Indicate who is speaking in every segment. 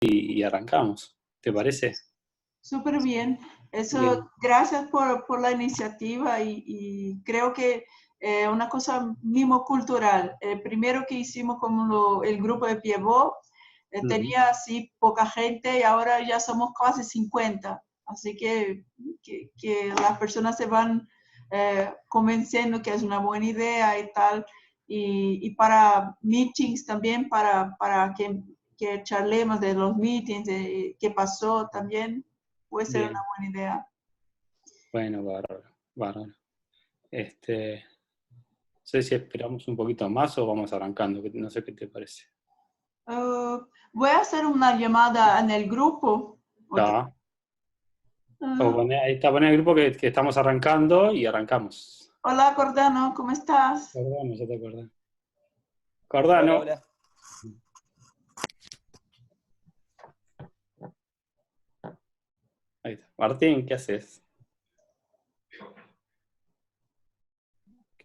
Speaker 1: y arrancamos. ¿Te parece?
Speaker 2: Súper bien. Eso,
Speaker 1: Bien.
Speaker 2: gracias por la iniciativa y creo que una cosa mismo cultural. Primero que hicimos como el grupo de Piedmont, tenía así poca gente y ahora ya somos casi 50. Así que las personas se van convenciendo que es una buena idea y tal. Y para meetings también, para que charlemos de los meetings, de qué pasó también, puede ser
Speaker 1: Bien.
Speaker 2: una buena idea.
Speaker 1: Bueno, bárbaro, bárbaro. No sé si esperamos un poquito más o vamos arrancando, no sé qué te parece.
Speaker 2: Voy a hacer una llamada en el grupo.
Speaker 1: Está. Ahí está, pon el grupo que estamos arrancando y arrancamos.
Speaker 2: Hola, Cordano, ¿cómo estás?
Speaker 1: Cordano, ya te acordás. Cordano.
Speaker 3: Hola, hola.
Speaker 1: Ahí está. Martín, ¿qué haces?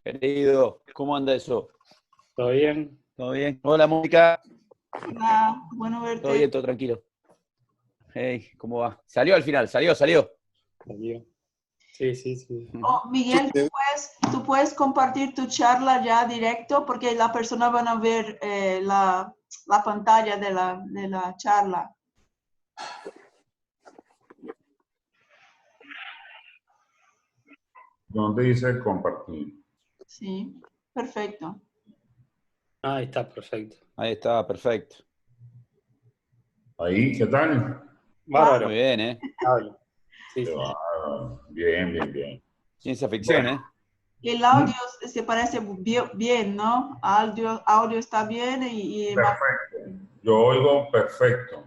Speaker 3: Querido, ¿cómo anda eso?
Speaker 1: ¿Todo bien?
Speaker 3: ¿Todo bien? Hola, Mónica.
Speaker 2: Hola, bueno verte.
Speaker 3: ¿Todo bien? ¿Todo tranquilo? Hey, ¿cómo va? Salió al final, salió.
Speaker 1: Salió. Sí.
Speaker 2: Oh, Miguel, ¿tú puedes compartir tu charla ya directo? Porque las personas van a ver la pantalla de la charla.
Speaker 4: ¿Dónde dice compartir?
Speaker 2: Sí, perfecto.
Speaker 1: Ahí está, perfecto.
Speaker 3: Ahí está, perfecto.
Speaker 4: Ahí, ¿qué tal?
Speaker 1: Bárbaro.
Speaker 3: Muy bien, ¿eh?
Speaker 1: Hablo. Sí.
Speaker 4: Bien.
Speaker 3: Ciencia ficción, ¿eh?
Speaker 2: El audio se parece bien, ¿no? Audio está bien y
Speaker 4: Perfecto. Yo oigo perfecto.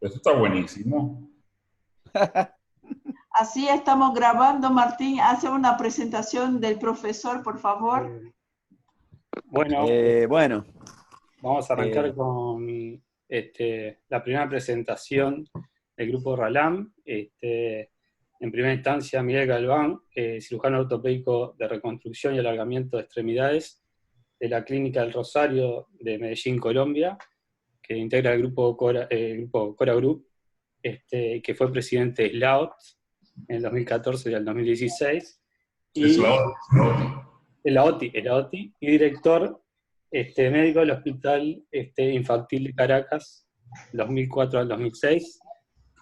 Speaker 4: Eso está buenísimo.
Speaker 2: así estamos grabando. Martín, hace una presentación del profesor, por favor.
Speaker 1: Bueno,
Speaker 3: Bueno.
Speaker 1: vamos a arrancar con la primera presentación del grupo RALAM. En primera instancia, Miguel Galván, cirujano ortopédico de reconstrucción y alargamiento de extremidades de la Clínica del Rosario de Medellín, Colombia, que integra el grupo Cora Group, que fue presidente de SLAOT en el 2014 y el 2016. Y la OTI, y director médico del Hospital Infantil de Caracas, 2004 al 2006.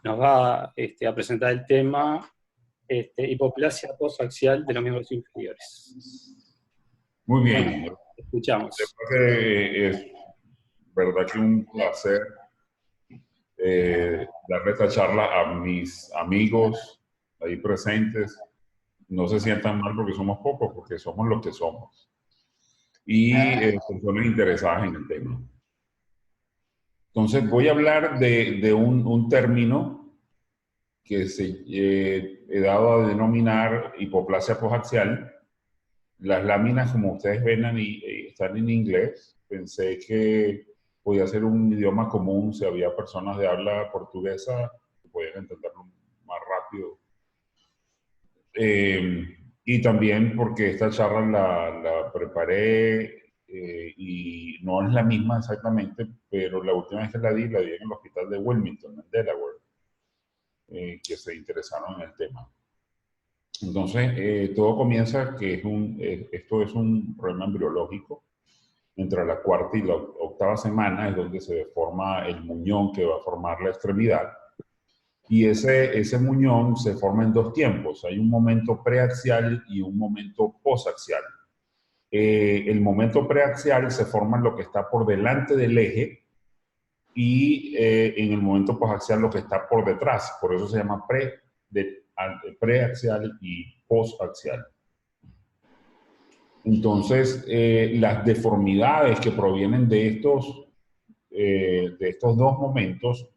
Speaker 1: Nos va a presentar el tema hipoplasia posaxial de los miembros inferiores.
Speaker 4: Muy bien.
Speaker 1: Bueno, escuchamos.
Speaker 4: Creo que es verdad que un placer darle esta charla a mis amigos ahí presentes. No se sientan mal porque somos pocos, porque somos los que somos. Y personas interesadas en el tema. Entonces voy a hablar de un término que he dado a denominar hipoplasia posaxial. Las láminas, como ustedes ven, están en inglés. Pensé que podía ser un idioma común si había personas de habla portuguesa que podían entenderlo más rápido. Y también porque esta charla la preparé y no es la misma exactamente, pero la última vez que la di en el hospital de Wilmington, en Delaware, que se interesaron en el tema. Entonces, todo comienza que esto es un problema embriológico. Entre la cuarta y la octava semana es donde se forma el muñón que va a formar la extremidad. Y ese muñón se forma en dos tiempos. Hay un momento preaxial y un momento posaxial. El momento preaxial se forma en lo que está por delante del eje y en el momento posaxial lo que está por detrás. Por eso se llama preaxial y posaxial. Entonces, las deformidades que provienen de estos dos momentos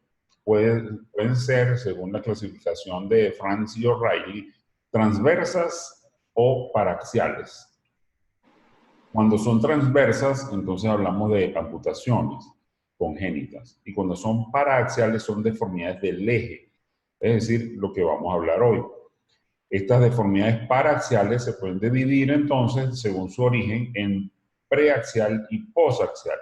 Speaker 4: pueden ser, según la clasificación de Franz y O'Reilly, transversas o paraxiales. Cuando son transversas, entonces hablamos de amputaciones congénitas. Y cuando son paraxiales, son deformidades del eje. Es decir, lo que vamos a hablar hoy. Estas deformidades paraxiales se pueden dividir entonces, según su origen, en preaxial y posaxial.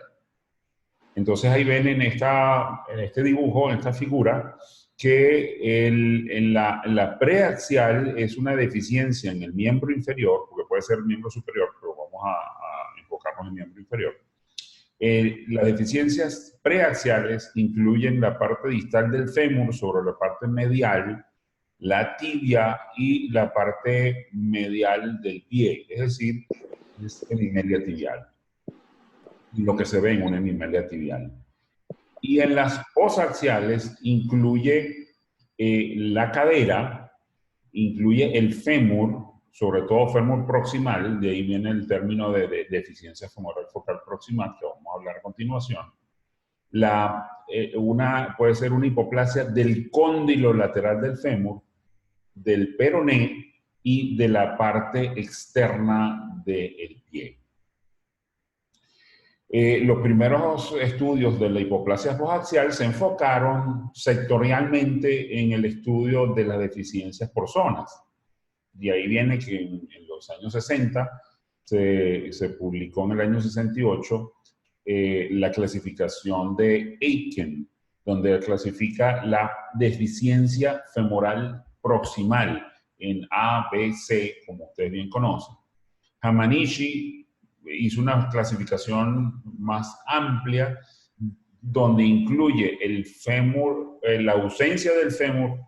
Speaker 4: Entonces ahí ven en este dibujo, en esta figura, que en la preaxial es una deficiencia en el miembro inferior, porque puede ser el miembro superior, pero vamos a enfocarnos en el miembro inferior. Las deficiencias preaxiales incluyen la parte distal del fémur sobre la parte medial, la tibia y la parte medial del pie, es decir, es hemimelia tibial, y lo que se ve en una hemimelia tibial. Y en las posaxiales incluye la cadera, incluye el fémur, sobre todo fémur proximal, de ahí viene el término de deficiencia femoral focal proximal, que vamos a hablar a continuación. Puede ser una hipoplasia del cóndilo lateral del fémur, del peroné y de la parte externa del pie. Los primeros estudios de la hipoplasia posaxial se enfocaron sectorialmente en el estudio de las deficiencias por zonas. De ahí viene que en los años 60 se publicó en el año 68 la clasificación de Aiken, donde clasifica la deficiencia femoral proximal en A, B, C, como ustedes bien conocen. Hamanishi hizo una clasificación más amplia donde incluye el fémur, la ausencia del fémur,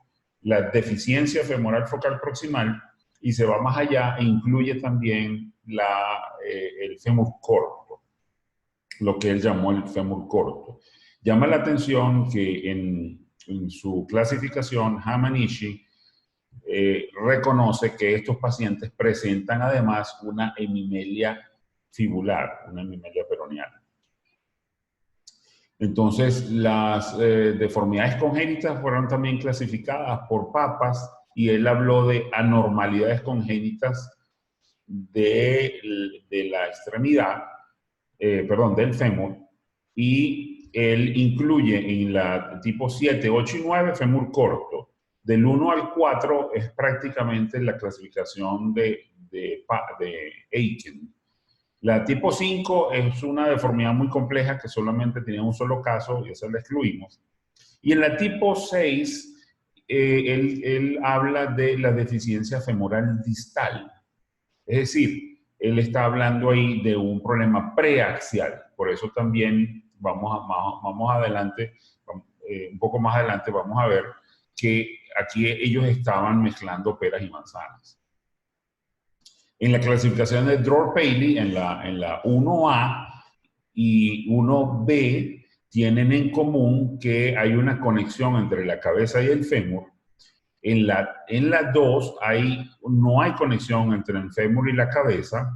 Speaker 4: la deficiencia femoral focal proximal, y se va más allá e incluye también el fémur corto, lo que él llamó el fémur corto. Llama la atención que en su clasificación Hamanishi reconoce que estos pacientes presentan además una hemimelia fibular, una hemimelia peroneal. Entonces, las deformidades congénitas fueron también clasificadas por Papas, y él habló de anormalidades congénitas de la extremidad, del fémur, y él incluye en la tipo 7, 8 y 9 fémur corto. Del 1 al 4 es prácticamente la clasificación de Aiken. La tipo 5 es una deformidad muy compleja que solamente tenía un solo caso y esa la excluimos. Y en la tipo 6, él habla de la deficiencia femoral distal. Es decir, él está hablando ahí de un problema preaxial. Por eso también vamos adelante, un poco más adelante vamos a ver que aquí ellos estaban mezclando peras y manzanas. En la clasificación de Dror-Paley, en la 1A y 1B, tienen en común que hay una conexión entre la cabeza y el fémur. En la 2 no hay conexión entre el fémur y la cabeza.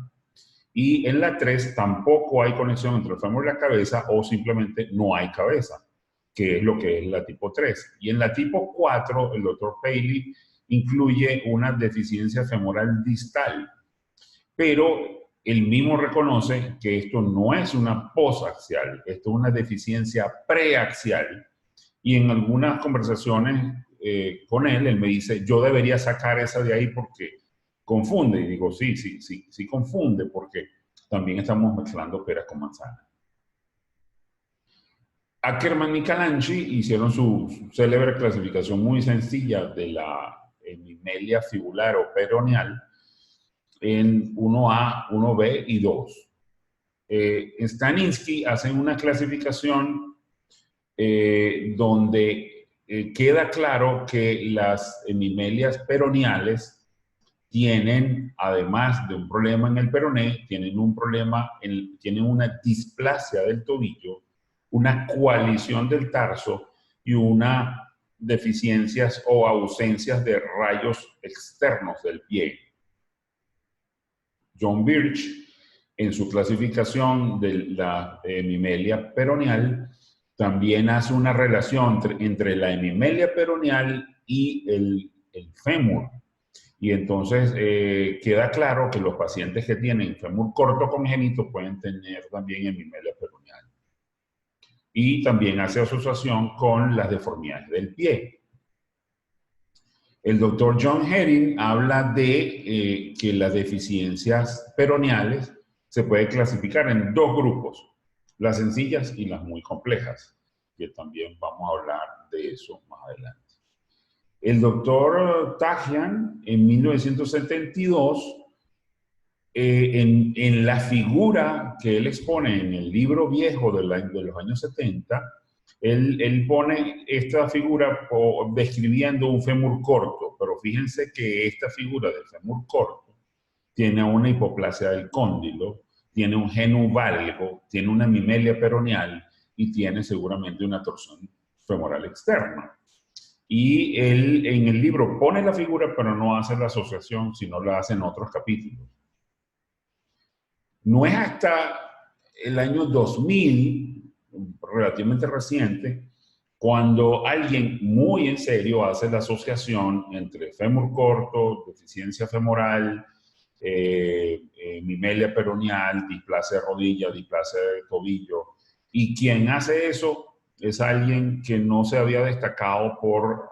Speaker 4: Y en la 3 tampoco hay conexión entre el fémur y la cabeza, o simplemente no hay cabeza, que es lo que es la tipo 3. Y en la tipo 4, el doctor Paley incluye una deficiencia femoral distal. Pero él mismo reconoce que esto no es una posaxial, esto es una deficiencia preaxial. Y en algunas conversaciones con él me dice, yo debería sacar esa de ahí porque confunde. Y digo, sí confunde, porque también estamos mezclando peras con manzanas. Ackerman y Calanchi hicieron su célebre clasificación muy sencilla de la hemimelia fibular o peroneal en 1A, 1B y 2. Staninsky hace una clasificación donde queda claro que las hemimelias peroneales tienen, además de un problema en el peroné, tienen una displasia del tobillo, una coalición del tarso y una deficiencias o ausencias de rayos externos del pie. John Birch, en su clasificación de la hemimelia peroneal, también hace una relación entre la hemimelia peroneal y el fémur. Y entonces queda claro que los pacientes que tienen fémur corto congénito pueden tener también hemimelia peroneal. Y también hace asociación con las deformidades del pie. El doctor John Herring habla de que las deficiencias peroneales se pueden clasificar en dos grupos. las sencillas y las muy complejas, que también vamos a hablar de eso más adelante. El doctor Tajian, en 1972, en la figura que él expone en el libro viejo de los años 70, él pone esta figura describiendo un fémur corto, pero fíjense que esta figura del fémur corto tiene una hipoplasia del cóndilo, tiene un genu valgo, tiene una hemimelia peroneal y tiene seguramente una torsión femoral externa. Y él en el libro pone la figura, pero no hace la asociación, sino la hace en otros capítulos. No es hasta el año 2000, relativamente reciente, cuando alguien muy en serio hace la asociación entre fémur corto, deficiencia femoral, hemimelia peroneal, displasia de rodilla, displasia de tobillo. Y quien hace eso es alguien que no se había destacado por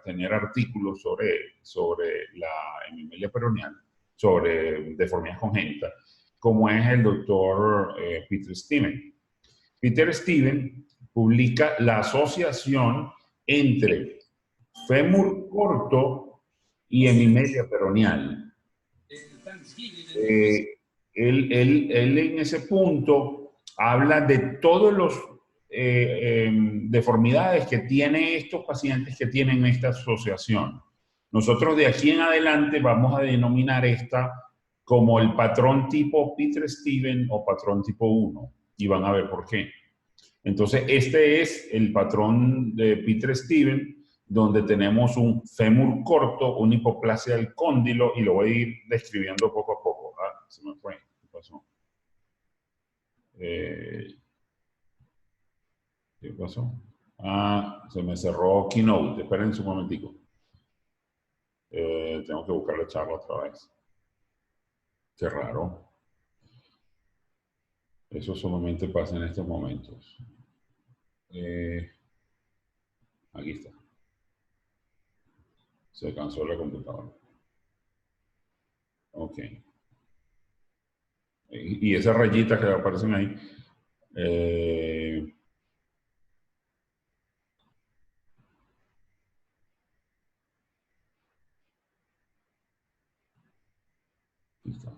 Speaker 4: tener artículos sobre la hemimelia peroneal, sobre deformidad congénita, como es el doctor Peter Steven. Peter Steven publica la asociación entre fémur corto y hemimelia peroneal. Él en ese punto habla de todos los deformidades que tienen estos pacientes que tienen esta asociación. Nosotros de aquí en adelante vamos a denominar esta como el patrón tipo Peter Steven o patrón tipo 1, y van a ver por qué. Entonces, este es el patrón de Peter Steven, donde tenemos un fémur corto, una hipoplasia del cóndilo, y lo voy a ir describiendo poco a poco. Ah, se me fue. ¿Qué pasó? ¿Qué pasó? Ah, se me cerró Keynote. Esperen un momentico. Tengo que buscar la charla otra vez. Qué raro. Eso solamente pasa en estos momentos. Aquí está. Se cansó la computadora. Ok. Y esas rayitas que aparecen ahí. Aquí está.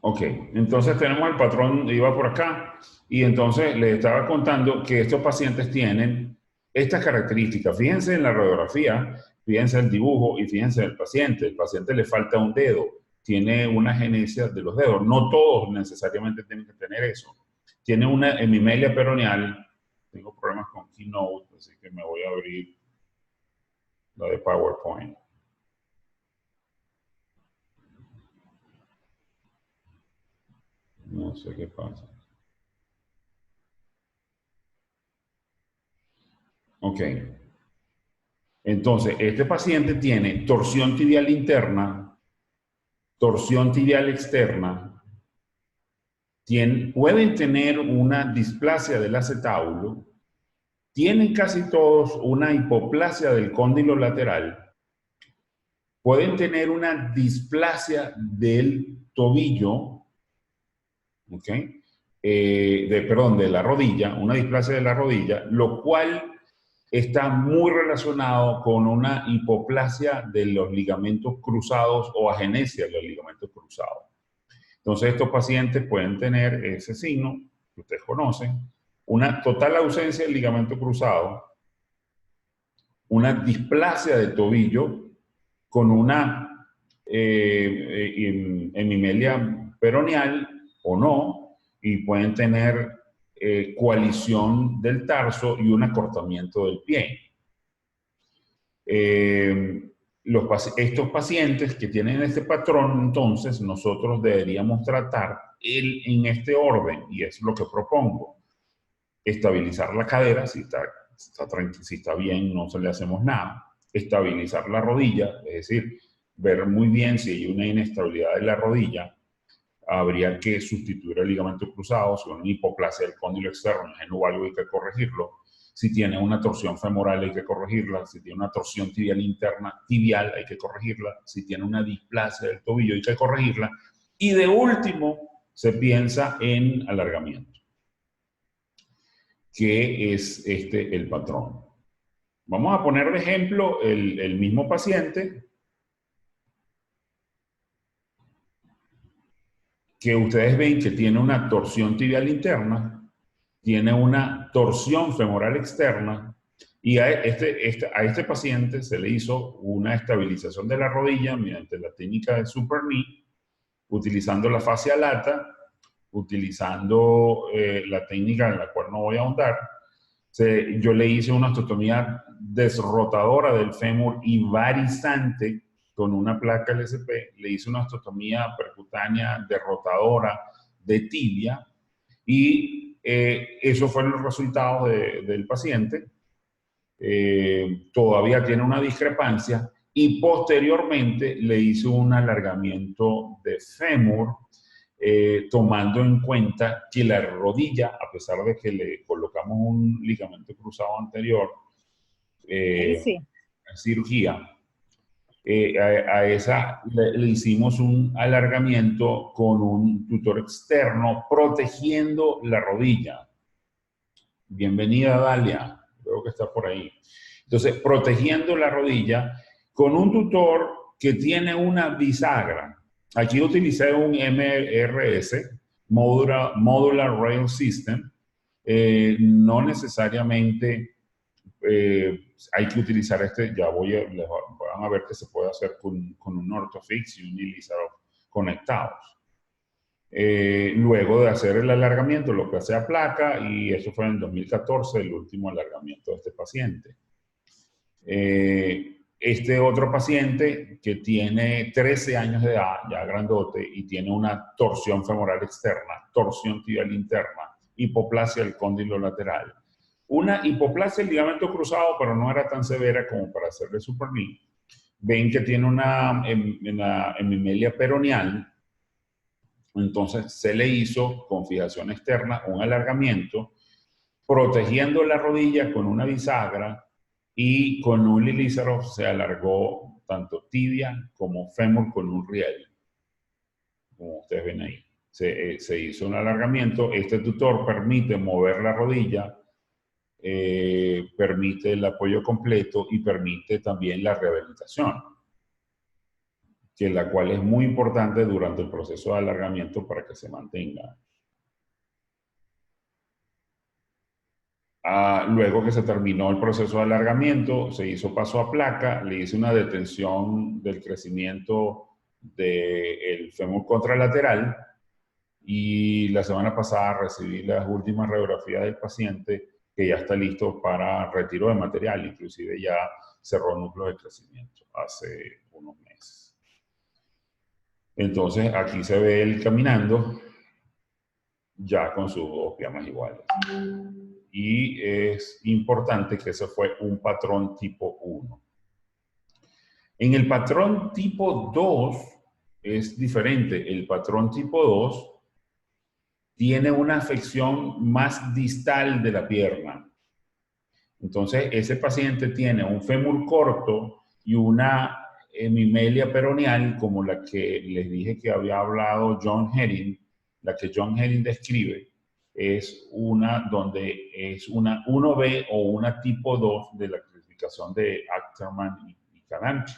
Speaker 4: Ok, entonces tenemos el patrón, iba por acá, y entonces les estaba contando que estos pacientes tienen estas características. Fíjense en la radiografía, fíjense en el dibujo y fíjense en el paciente. El paciente le falta un dedo, tiene una genesia de los dedos. No todos necesariamente tienen que tener eso. Tiene una hemimelia peroneal. Tengo problemas con Keynote, así que me voy a abrir la de PowerPoint. No sé qué pasa. Ok. Entonces, este paciente tiene torsión tibial interna, torsión tibial externa, pueden tener una displasia del acetábulo, tienen casi todos una hipoplasia del cóndilo lateral, pueden tener una displasia del tobillo, ¿ok? Perdón, de la rodilla, una displasia de la rodilla, lo cual está muy relacionado con una hipoplasia de los ligamentos cruzados o agenesia de los ligamentos cruzados. Entonces, estos pacientes pueden tener ese signo que ustedes conocen, una total ausencia del ligamento cruzado, una displasia del tobillo con una hemimelia peroneal o no, y pueden tener coalición del tarso y un acortamiento del pie. Estos pacientes que tienen este patrón, entonces nosotros deberíamos tratar en este orden, y es lo que propongo. Estabilizar la cadera, si está bien, no se le hacemos nada. Estabilizar la rodilla, es decir, ver muy bien si hay una inestabilidad de la rodilla. Habría que sustituir el ligamento cruzado. Si hay una hipoplasia del cóndilo externo, en algo hay que corregirlo. Si tiene una torsión femoral hay que corregirla. Si tiene una torsión tibial interna, tibial, hay que corregirla. Si tiene una displasia del tobillo hay que corregirla. Y de último, se piensa en alargamiento, que es el patrón. Vamos a poner de ejemplo el mismo paciente que ustedes ven que tiene una torsión tibial interna, tiene una torsión femoral externa, y a este paciente se le hizo una estabilización de la rodilla mediante la técnica de Super Knee, utilizando la fascia lata, utilizando la técnica en la cual no voy a ahondar. Yo le hice una osteotomía desrotadora del fémur y varizante con una placa LSP, le hice una osteotomía percutánea derrotadora de tibia, y esos fueron los resultados del paciente. Todavía tiene una discrepancia, y posteriormente le hice un alargamiento de fémur, tomando en cuenta que la rodilla, a pesar de que le colocamos un ligamento cruzado anterior, cirugía, a esa le hicimos un alargamiento con un tutor externo protegiendo la rodilla. Bienvenida, Dalia, creo que está por ahí. Entonces, protegiendo la rodilla con un tutor que tiene una bisagra. Aquí utilicé un MRS, Modular Rail System. No necesariamente hay que utilizar ya van a ver que se puede hacer con un Orthofix y un Ilizarov conectados. Luego de hacer el alargamiento, lo pasé a placa, y eso fue en 2014, el último alargamiento de este paciente. Este otro paciente que tiene 13 años de edad, ya grandote, y tiene una torsión femoral externa, torsión tibial interna, hipoplasia del cóndilo lateral. Una hipoplasia del ligamento cruzado, pero no era tan severa como para hacerle Super Knee. Ven que tiene una hemimelia peroneal. Entonces se le hizo con fijación externa un alargamiento, protegiendo la rodilla con una bisagra, y con un Ilizarov se alargó tanto tibia como fémur con un riel, como ustedes ven ahí. Se hizo un alargamiento. Este tutor permite mover la rodilla, permite el apoyo completo y permite también la rehabilitación, que la cual es muy importante durante el proceso de alargamiento para que se mantenga. Luego que se terminó el proceso de alargamiento, se hizo paso a placa, le hice una detención del crecimiento del fémur contralateral, y la semana pasada recibí las últimas radiografías del paciente, que ya está listo para retiro de material, inclusive ya cerró núcleo de crecimiento hace unos meses. Entonces aquí se ve él caminando ya con sus dos piernas iguales. Y es importante que ese fue un patrón tipo 1. En el patrón tipo 2 es diferente. El patrón tipo 2 tiene una afección más distal de la pierna. Entonces, ese paciente tiene un fémur corto y una hemimelia peroneal, como la que les dije que había hablado John Herring, la que John Herring describe. Es una donde es una 1B o una tipo 2 de la clasificación de Achterman y Cadanchi.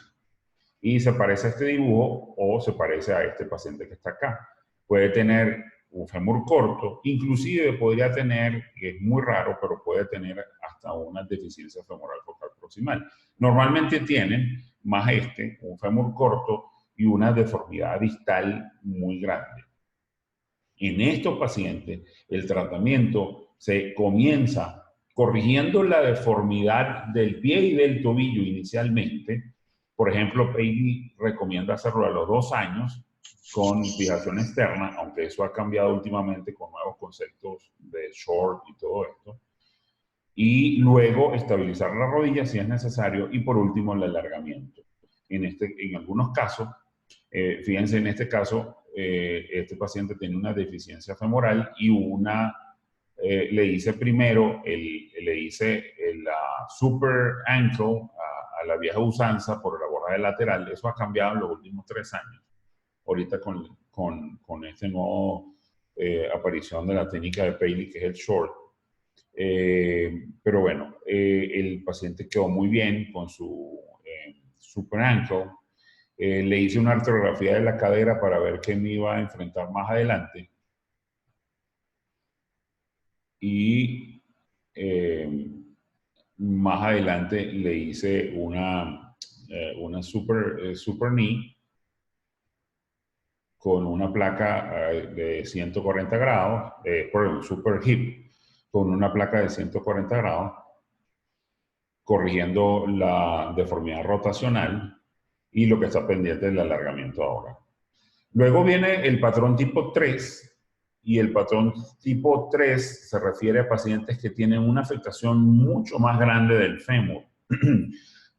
Speaker 4: Y se parece a este dibujo o se parece a este paciente que está acá. Puede tener un fémur corto, inclusive podría tener, que es muy raro, pero puede tener hasta una deficiencia femoral focal proximal. Normalmente tienen más un fémur corto y una deformidad distal muy grande. En estos pacientes, el tratamiento se comienza corrigiendo la deformidad del pie y del tobillo inicialmente. Por ejemplo, Peggy recomienda hacerlo a los 2 años con fijación externa, aunque eso ha cambiado últimamente con nuevos conceptos de short y todo esto. Y luego estabilizar la rodilla si es necesario, y por último el alargamiento. En algunos casos, fíjense, en este caso, este paciente tiene una deficiencia femoral y le hice primero, le hice la super ankle a la vieja usanza por la borda lateral. Eso ha cambiado en los últimos 3 años. Ahorita con con este nuevo aparición de la técnica de Paley, que es el short. Pero bueno, el paciente quedó muy bien con su super ankle. Le hice una artrografía de la cadera para ver qué me iba a enfrentar más adelante. Y más adelante le hice una super knee con una placa de 140 grados, perdón, super hip, con una placa de 140 grados, corrigiendo la deformidad rotacional y lo que está pendiente del alargamiento ahora. Luego viene el patrón tipo 3, y el patrón tipo 3 se refiere a pacientes que tienen una afectación mucho más grande del fémur.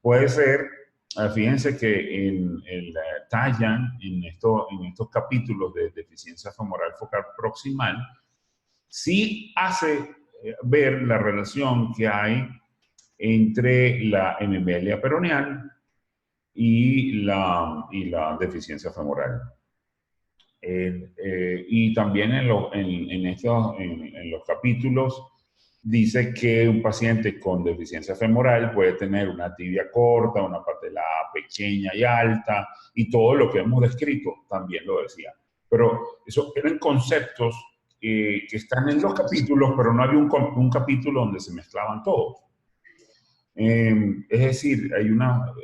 Speaker 4: Puede ser, fíjense que en el Tajan, en estos capítulos de deficiencia femoral focal proximal, sí hace ver la relación que hay entre la hemimelia peroneal y la deficiencia femoral. Y también en los capítulos dice que un paciente con deficiencia femoral puede tener una tibia corta, una patela pequeña y alta, y todo lo que hemos descrito también lo decía. Pero eso eran conceptos que están en los capítulos, pero no había un capítulo donde se mezclaban todos. Es decir,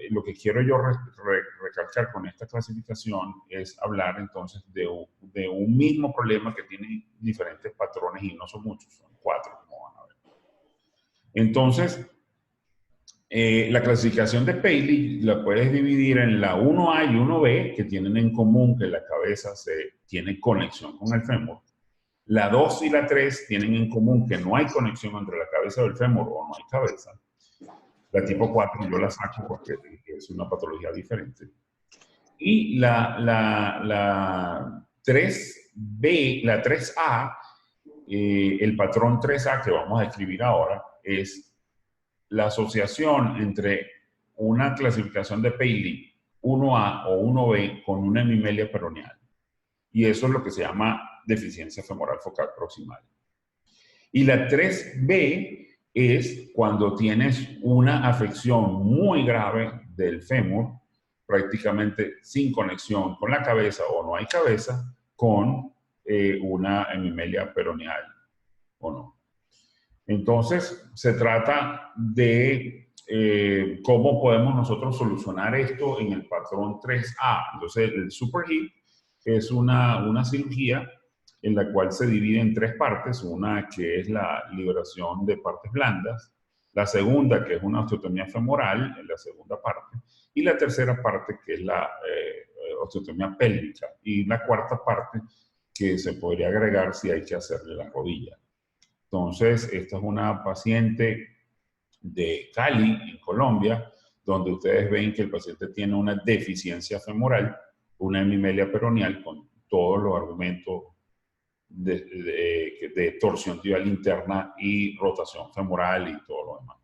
Speaker 4: lo que quiero yo recalcar con esta clasificación es hablar entonces de un mismo problema que tiene diferentes patrones, y no son muchos, son 4, como van a ver. Entonces, la clasificación de Paley la puedes dividir en la 1A y 1B, que tienen en común que la cabeza tiene conexión con el fémur. La 2 y la 3 tienen en común que no hay conexión entre la cabeza del fémur o no hay cabeza. La tipo 4 yo la saco porque es una patología diferente. Y la 3B, la 3A, el patrón 3A que vamos a escribir ahora, es la asociación entre una clasificación de Paley 1A o 1B con una hemimelia peroneal. Y eso es lo que se llama deficiencia femoral focal proximal. Y la 3B es cuando tienes una afección muy grave del fémur, prácticamente sin conexión con la cabeza o no hay cabeza, con una hemimelia peroneal o no. Entonces, se trata de cómo podemos nosotros solucionar esto en el patrón 3A. Entonces, el super hip es una cirugía en la cual se divide en 3 partes, una que es la liberación de partes blandas, la segunda que es una osteotomía femoral, en la segunda parte, y la tercera parte que es la osteotomía pélvica, y la cuarta parte que se podría agregar si hay que hacerle la rodilla. Entonces, esta es una paciente de Cali, en Colombia, donde ustedes ven que el paciente tiene una deficiencia femoral, una hemimelia peroneal con todos los argumentos de torsión tibial interna y rotación femoral y todo lo demás.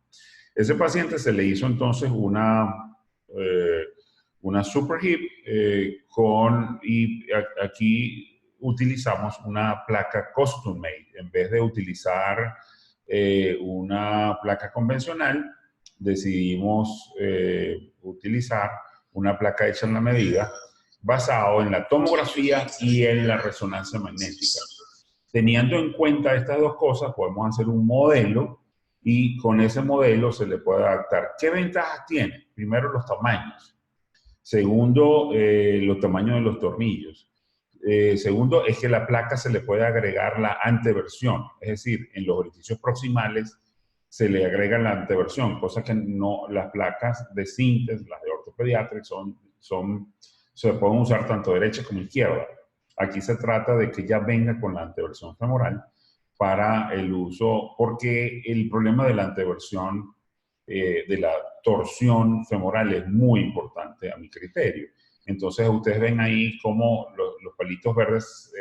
Speaker 4: Ese paciente se le hizo entonces una super hip y aquí utilizamos una placa custom made. En vez de utilizar una placa convencional, decidimos utilizar una placa hecha en la medida basado en la tomografía y en la resonancia magnética. Teniendo en cuenta estas dos cosas, podemos hacer un modelo y con ese modelo se le puede adaptar. ¿Qué ventajas tiene? Primero, los tamaños. Segundo, los tamaños de los tornillos. Segundo, es que la placa se le puede agregar la anteversión. Es decir, en los orificios proximales se le agrega la anteversión, cosa que no, las placas de Synthes, las de Orthopediatrics, se pueden usar tanto derecha como izquierda. Aquí se trata de que ya venga con la anteversión femoral para el uso, porque el problema de la anteversión, de la torsión femoral es muy importante a mi criterio. Entonces ustedes ven ahí cómo los palitos verdes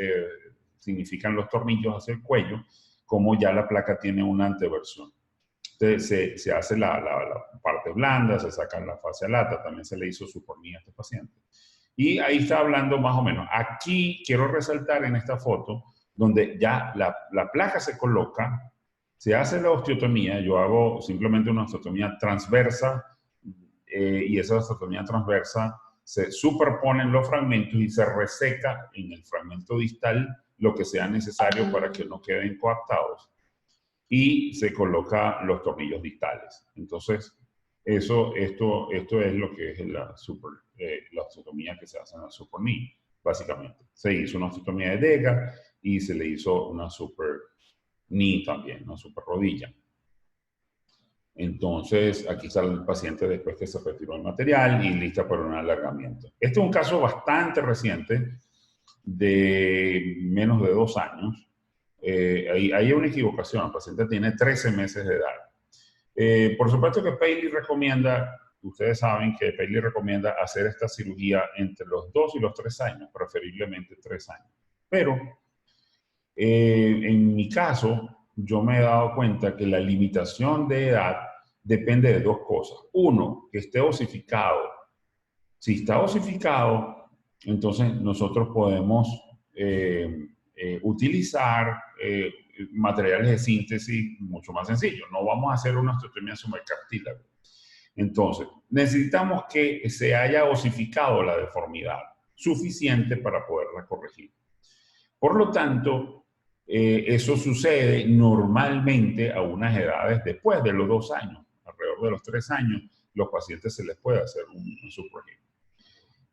Speaker 4: significan los tornillos hacia el cuello, cómo ya la placa tiene una anteversión. Entonces se hace la parte blanda, se saca la fascia lata, también se le hizo suponía a este paciente. Y ahí está hablando más o menos. Aquí quiero resaltar en esta foto, donde ya la placa se coloca, se hace la osteotomía, yo hago simplemente una osteotomía transversa, y esa osteotomía transversa se superponen los fragmentos y se reseca en el fragmento distal lo que sea necesario para que no queden coaptados, y se coloca los tornillos distales. Entonces, esto es lo que es la osteotomía que se hace en la super knee, básicamente. Se hizo una osteotomía de Degas y se le hizo una super knee también, una super rodilla. Entonces, aquí está el paciente después que se retiró el material y lista para un alargamiento. Este es un caso bastante reciente, de menos de 2 años. Hay una equivocación, el paciente tiene 13 meses de edad. Por supuesto que Paley recomienda, ustedes saben que Paley recomienda hacer esta cirugía entre los 2 y los 3 años, preferiblemente 3 años. Pero, en mi caso, yo me he dado cuenta que la limitación de edad depende de 2 cosas. Uno, que esté osificado. Si está osificado, entonces nosotros podemos utilizar materiales de síntesis mucho más sencillos. No vamos a hacer una osteotomía sumercartílago. Entonces, necesitamos que se haya osificado la deformidad suficiente para poderla corregir. Por lo tanto, eso sucede normalmente a unas edades después de los 2 años. Alrededor de los 3 años, los pacientes se les puede hacer un superhip.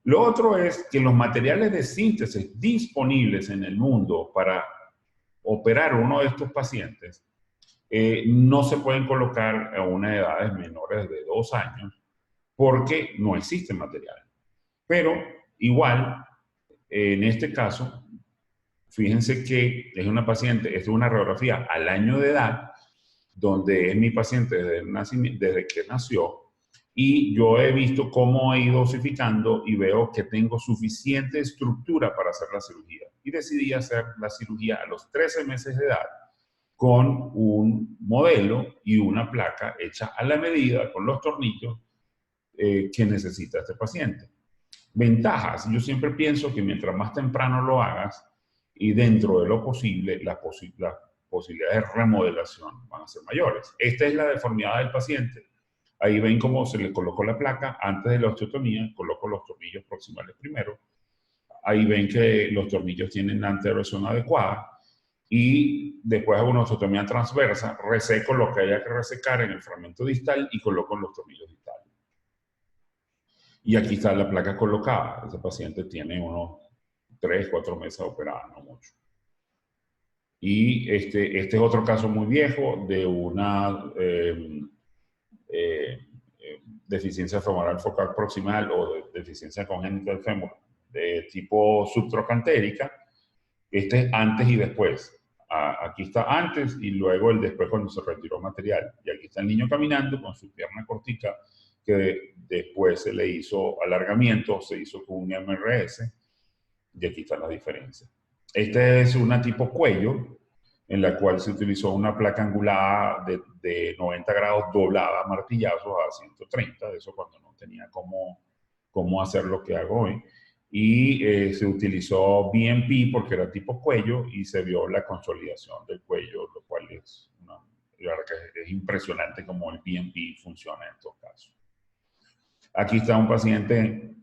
Speaker 4: Lo otro es que los materiales de síntesis disponibles en el mundo para operar uno de estos pacientes no se pueden colocar a unas edades menores de 2 años porque no existe material. Pero igual, en este caso, fíjense que es una paciente, esto es una radiografía al año de edad, donde es mi paciente desde que nació, y yo he visto cómo he ido osificando y veo que tengo suficiente estructura para hacer la cirugía. Y decidí hacer la cirugía a los 13 meses de edad con un modelo y una placa hecha a la medida con los tornillos que necesita este paciente. Ventajas. Yo siempre pienso que mientras más temprano lo hagas y dentro de lo posible, las posibilidades de remodelación van a ser mayores. Esta es la deformidad del paciente. Ahí ven cómo se le colocó la placa antes de la osteotomía. Coloco los tornillos proximales primero. Ahí ven que los tornillos tienen la anteroerosión adecuada. Y después hago una osteotomía transversa, reseco lo que haya que resecar en el fragmento distal y coloco los tornillos distales. Y aquí está la placa colocada. Ese paciente tiene unos 3, 4 meses operada, no mucho. Y este es otro caso muy viejo de una deficiencia femoral focal proximal o de deficiencia congénita del fémur de tipo subtrocantérica. Este es antes y después. Aquí está antes y luego el después cuando se retiró material. Y aquí está el niño caminando con su pierna cortica, que después se le hizo alargamiento, se hizo con un MRS, y aquí está la diferencia. Esta es una tipo cuello, en la cual se utilizó una placa angulada de 90 grados doblada a martillazos a 130, eso cuando no tenía cómo hacer lo que hago hoy. Y se utilizó BMP porque era tipo cuello y se vio la consolidación del cuello, lo cual es impresionante cómo el BMP funciona en estos casos. Aquí está un paciente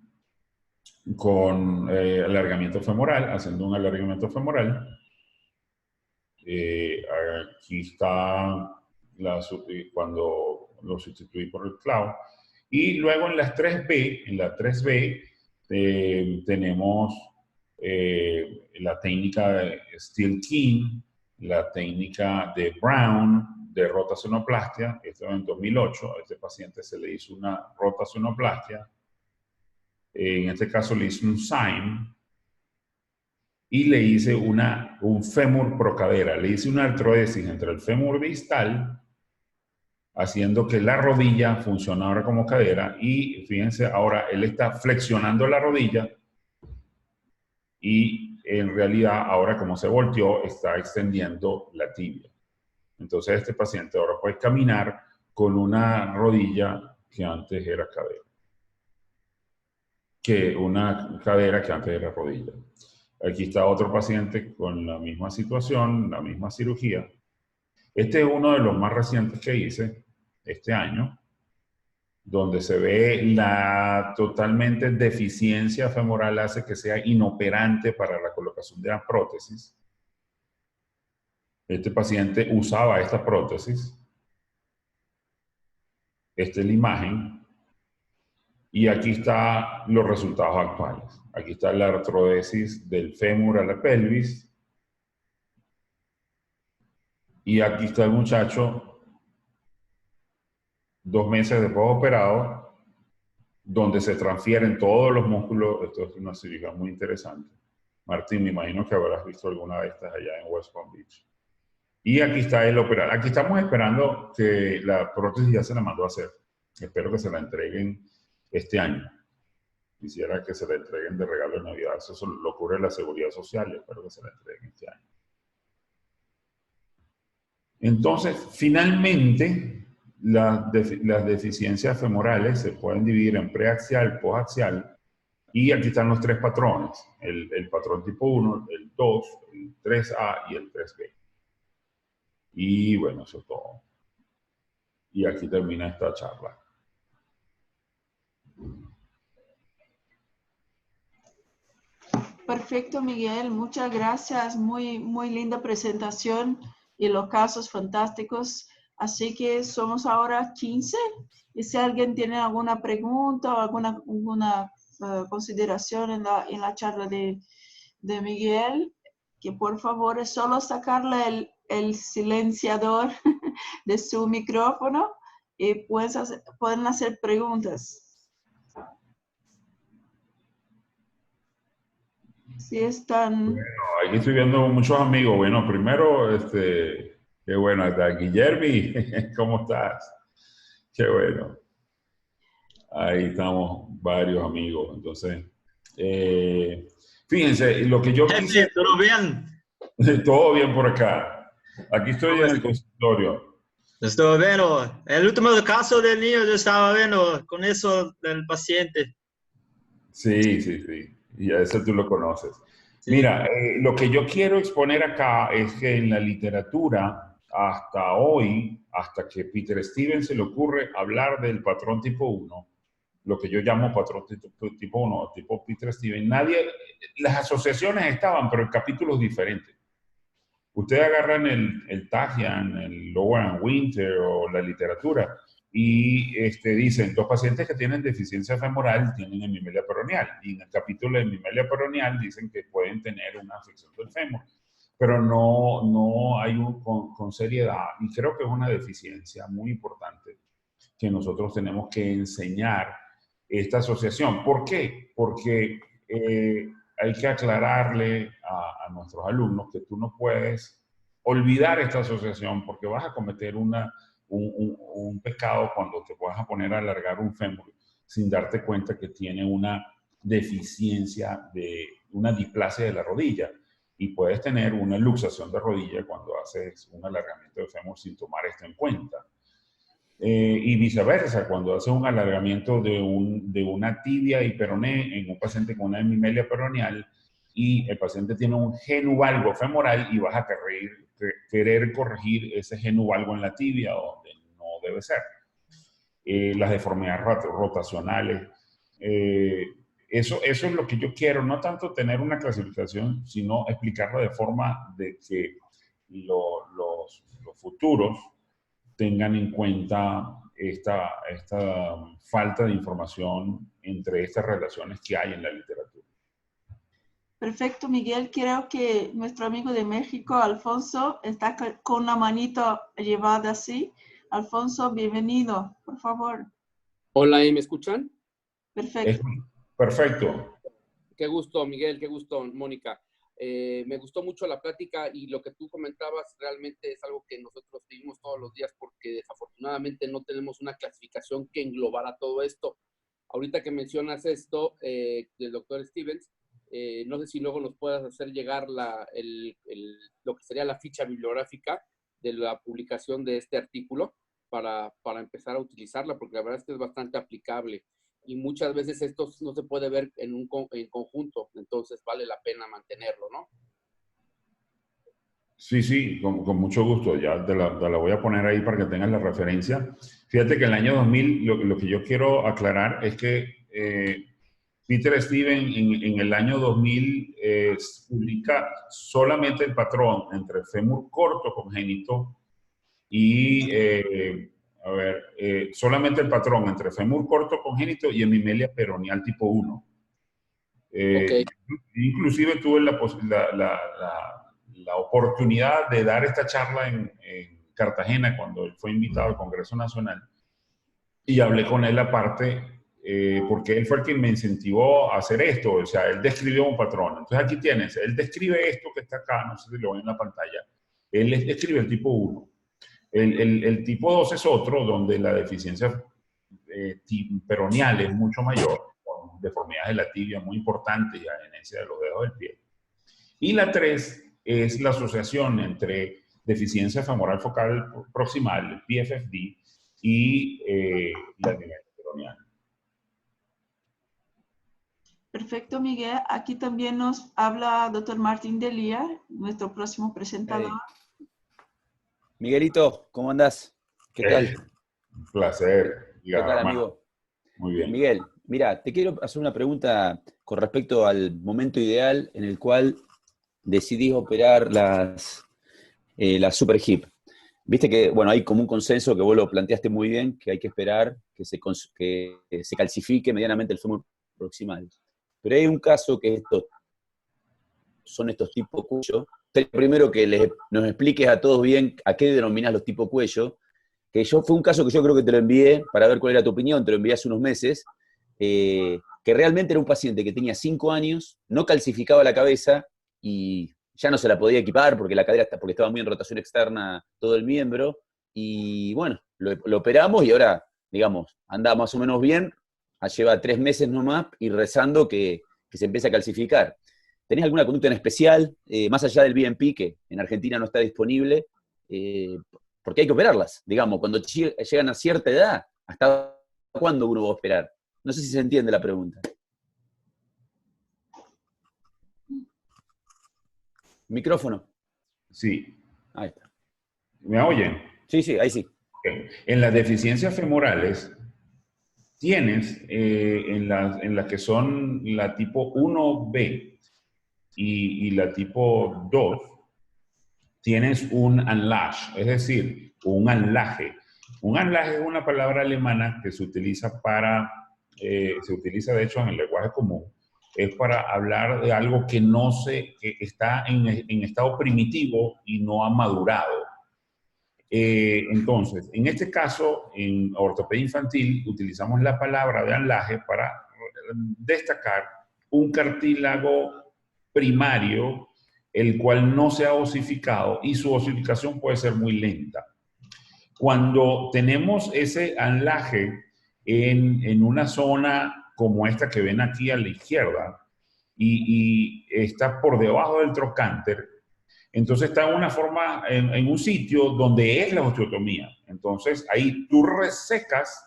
Speaker 4: con alargamiento femoral, haciendo un alargamiento femoral. Aquí está cuando lo sustituí por el clavo. Y luego en las 3B, tenemos la técnica de Steele-King, la técnica de Brown, de rotacionoplastia. Esto en 2008. A este paciente se le hizo una rotacionoplastia. En este caso le hice un SIME y le hice un fémur procadera. Le hice una artrodesis entre el fémur distal, haciendo que la rodilla funcionara como cadera. Y fíjense, ahora él está flexionando la rodilla y en realidad ahora como se volteó está extendiendo la tibia. Entonces este paciente ahora puede caminar con una rodilla que antes era cadera. que una cadera que antes era rodilla. Aquí está otro paciente con la misma situación, la misma cirugía. Este es uno de los más recientes que hice este año, donde se ve la totalmente deficiencia femoral hace que sea inoperante para la colocación de la prótesis. Este paciente usaba esta prótesis. Esta es la imagen. Y aquí están los resultados actuales. Aquí está la artrodesis del fémur a la pelvis. Y aquí está el muchacho 2 meses después operado, donde se transfieren todos los músculos. Esto es una cirugía muy interesante. Martín, me imagino que habrás visto alguna de estas allá en West Palm Beach. Y aquí está el operado. Aquí estamos esperando que la prótesis ya se la mandó a hacer. Espero que se la entreguen este año. Quisiera que se la entreguen de regalo de Navidad. Eso lo cubre la Seguridad Social. Espero que se la entreguen este año. Entonces, finalmente, las deficiencias femorales se pueden dividir en preaxial, posaxial, y aquí están los 3 patrones. El patrón tipo 1, el 2, el 3A y el 3B. Y bueno, eso es todo. Y aquí termina esta charla.
Speaker 2: Perfecto, Miguel. Muchas gracias. Muy, muy linda presentación y los casos fantásticos. Así que somos ahora 15. Y si alguien tiene alguna pregunta o alguna consideración en la charla de Miguel, que por favor es solo sacarle el silenciador de su micrófono y pueden hacer preguntas. Si están...
Speaker 4: Bueno, aquí estoy viendo muchos amigos. Bueno, primero, qué bueno, está Guillermi, ¿cómo estás? Qué bueno. Ahí estamos varios amigos. Entonces, fíjense, lo que yo quise...
Speaker 5: ¿Todo bien?
Speaker 4: Todo bien por acá. Aquí estoy en el consultorio.
Speaker 5: Estoy viendo. El último caso del niño yo estaba viendo con eso del paciente.
Speaker 4: Sí, sí, sí. Y a ese tú lo conoces.
Speaker 5: Sí.
Speaker 4: Mira, lo que yo quiero exponer acá es que en la literatura, hasta hoy, hasta que Peter Stevens se le ocurre hablar del patrón tipo 1, lo que yo llamo patrón tipo 1, tipo Peter Stevens, las asociaciones estaban, pero en capítulos diferentes. Ustedes agarran el Tagian, el Lower and Winter o la literatura y dicen, los pacientes que tienen deficiencia femoral tienen hemimelia peroneal. Y en el capítulo de hemimelia peroneal dicen que pueden tener una afección del fémur, pero no hay con seriedad. Y creo que es una deficiencia muy importante que nosotros tenemos que enseñar esta asociación. ¿Por qué? Porque hay que aclararle a nuestros alumnos que tú no puedes olvidar esta asociación porque vas a cometer un pecado cuando te vas a poner a alargar un fémur sin darte cuenta que tiene una deficiencia una displasia de la rodilla y puedes tener una luxación de rodilla cuando haces un alargamiento de fémur sin tomar esto en cuenta. Y viceversa, cuando haces un alargamiento de una tibia y peroné en un paciente con una hemimelia peroneal y el paciente tiene un genuvalgo femoral y vas a querer corregir ese genuvalgo en la tibia donde no debe ser. Las deformidades rotacionales. Eso es lo que yo quiero, no tanto tener una clasificación, sino explicarlo de forma de que los futuros tengan en cuenta esta falta de información entre estas relaciones que hay en la literatura.
Speaker 2: Perfecto, Miguel. Creo que nuestro amigo de México, Alfonso, está con una manito llevada así. Alfonso, bienvenido, por favor.
Speaker 6: Hola, ¿y me escuchan?
Speaker 2: Perfecto.
Speaker 4: Perfecto.
Speaker 6: Qué gusto, Miguel, qué gusto, Mónica. Me gustó mucho la plática y lo que tú comentabas realmente es algo que nosotros vivimos todos los días porque desafortunadamente no tenemos una clasificación que englobara todo esto. Ahorita que mencionas esto del doctor Stevens, no sé si luego nos puedas hacer llegar lo que sería la ficha bibliográfica de la publicación de este artículo para empezar a utilizarla, porque la verdad es que es bastante aplicable. y muchas veces esto no se puede ver en conjunto, entonces vale la pena mantenerlo, ¿no?
Speaker 4: Sí, con mucho gusto. Ya te la voy a poner ahí para que tengas la referencia. Fíjate que el año 2000, lo que yo quiero aclarar es que Peter Stevens en el año 2000 publica solamente el patrón entre fémur corto congénito y, solamente el patrón entre fémur corto congénito y hemimelia peroneal tipo 1.
Speaker 6: Okay.
Speaker 4: Inclusive tuve la oportunidad de dar esta charla en Cartagena cuando él fue invitado al Congreso Nacional y hablé con él aparte porque él fue el que me incentivó a hacer esto. O sea, él describió un patrón. Entonces aquí tienes, él describe esto que está acá, no sé si lo ven en la pantalla. Él describe el tipo 1. El tipo 2 es otro donde la deficiencia peroneal es mucho mayor, con deformidades de la tibia muy importantes y agenencia de los dedos del pie. Y la 3 es la asociación entre deficiencia femoral focal proximal, PFFD, y la hemimelia peroneal.
Speaker 2: Perfecto, Miguel. Aquí también nos habla Dr. Martín Delia, nuestro próximo presentador.
Speaker 3: Hey. Miguelito, ¿cómo andás? ¿Qué tal?
Speaker 4: Un placer.
Speaker 3: ¿Qué tal, amigo?
Speaker 4: Muy bien.
Speaker 3: Miguel, mira, te quiero hacer una pregunta con respecto al momento ideal en el cual decidís operar las super hip. Viste que, bueno, hay como un consenso que vos lo planteaste muy bien, que hay que esperar que se calcifique medianamente el fémur proximal. Pero hay un caso que son estos tipos cuello. Primero que nos expliques a todos bien a qué denominas los tipos cuello, que fue un caso que yo creo que te lo envié para ver cuál era tu opinión, te lo envié hace unos meses, que realmente era un paciente que tenía 5 años, no calcificaba la cabeza y ya no se la podía equipar porque la cadera porque estaba muy en rotación externa todo el miembro, y bueno, lo operamos y ahora, digamos, anda más o menos bien, lleva 3 meses nomás y rezando que se empiece a calcificar. ¿Tenés alguna conducta en especial, más allá del BNP, que en Argentina no está disponible? Porque hay que operarlas, digamos, cuando llegan a cierta edad, ¿hasta cuándo uno va a esperar? No sé si se entiende la pregunta. ¿Micrófono?
Speaker 4: Sí.
Speaker 3: Ahí está.
Speaker 4: ¿Me oyen?
Speaker 3: Sí, ahí sí.
Speaker 4: Okay. En las deficiencias femorales tienes, en las que son la tipo 1B y la tipo 2, tienes un Anlash, es decir, un anlaje. Un anlaje es una palabra alemana que se utiliza se utiliza de hecho en el lenguaje común, es para hablar de algo que que está en estado primitivo y no ha madurado. Entonces, en este caso, en ortopedia infantil, utilizamos la palabra de anlaje para destacar un cartílago primario, el cual no se ha osificado y su osificación puede ser muy lenta. Cuando tenemos ese anlaje en una zona como esta que ven aquí a la izquierda y está por debajo del trocánter, entonces está en una forma, en un sitio donde es la osteotomía. Entonces ahí tú resecas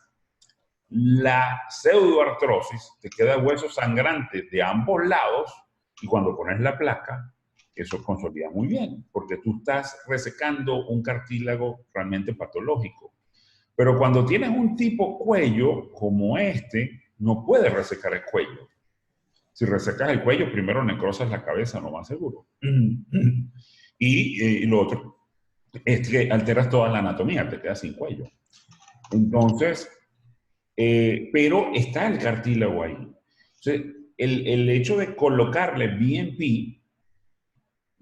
Speaker 4: la pseudoartrosis, te queda hueso sangrante de ambos lados y cuando pones la placa, eso consolida muy bien, porque tú estás resecando un cartílago realmente patológico. Pero cuando tienes un tipo cuello como este, no puedes resecar el cuello. Si resecas el cuello, primero necrosas la cabeza, no más seguro. Y lo otro es que alteras toda la anatomía, te quedas sin cuello. Entonces, pero está el cartílago ahí. Entonces, el hecho de colocarle BNP,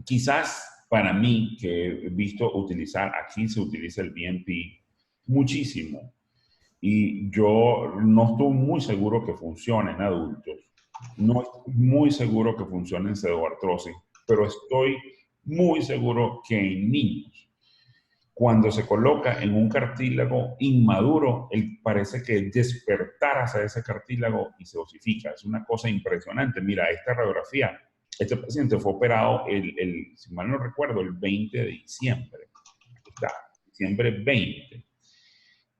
Speaker 4: quizás para mí, que he visto utilizar, aquí se utiliza el BNP muchísimo. Y yo no estoy muy seguro que funcione en adultos. No estoy muy seguro que funcione en pseudoartrosis, pero estoy muy seguro que en niños, cuando se coloca en un cartílago inmaduro, él parece que despertara hacia ese cartílago y se osifica. Es una cosa impresionante. Mira, esta radiografía, este paciente fue operado, si mal no recuerdo, el 20 de diciembre. Aquí está, diciembre 20.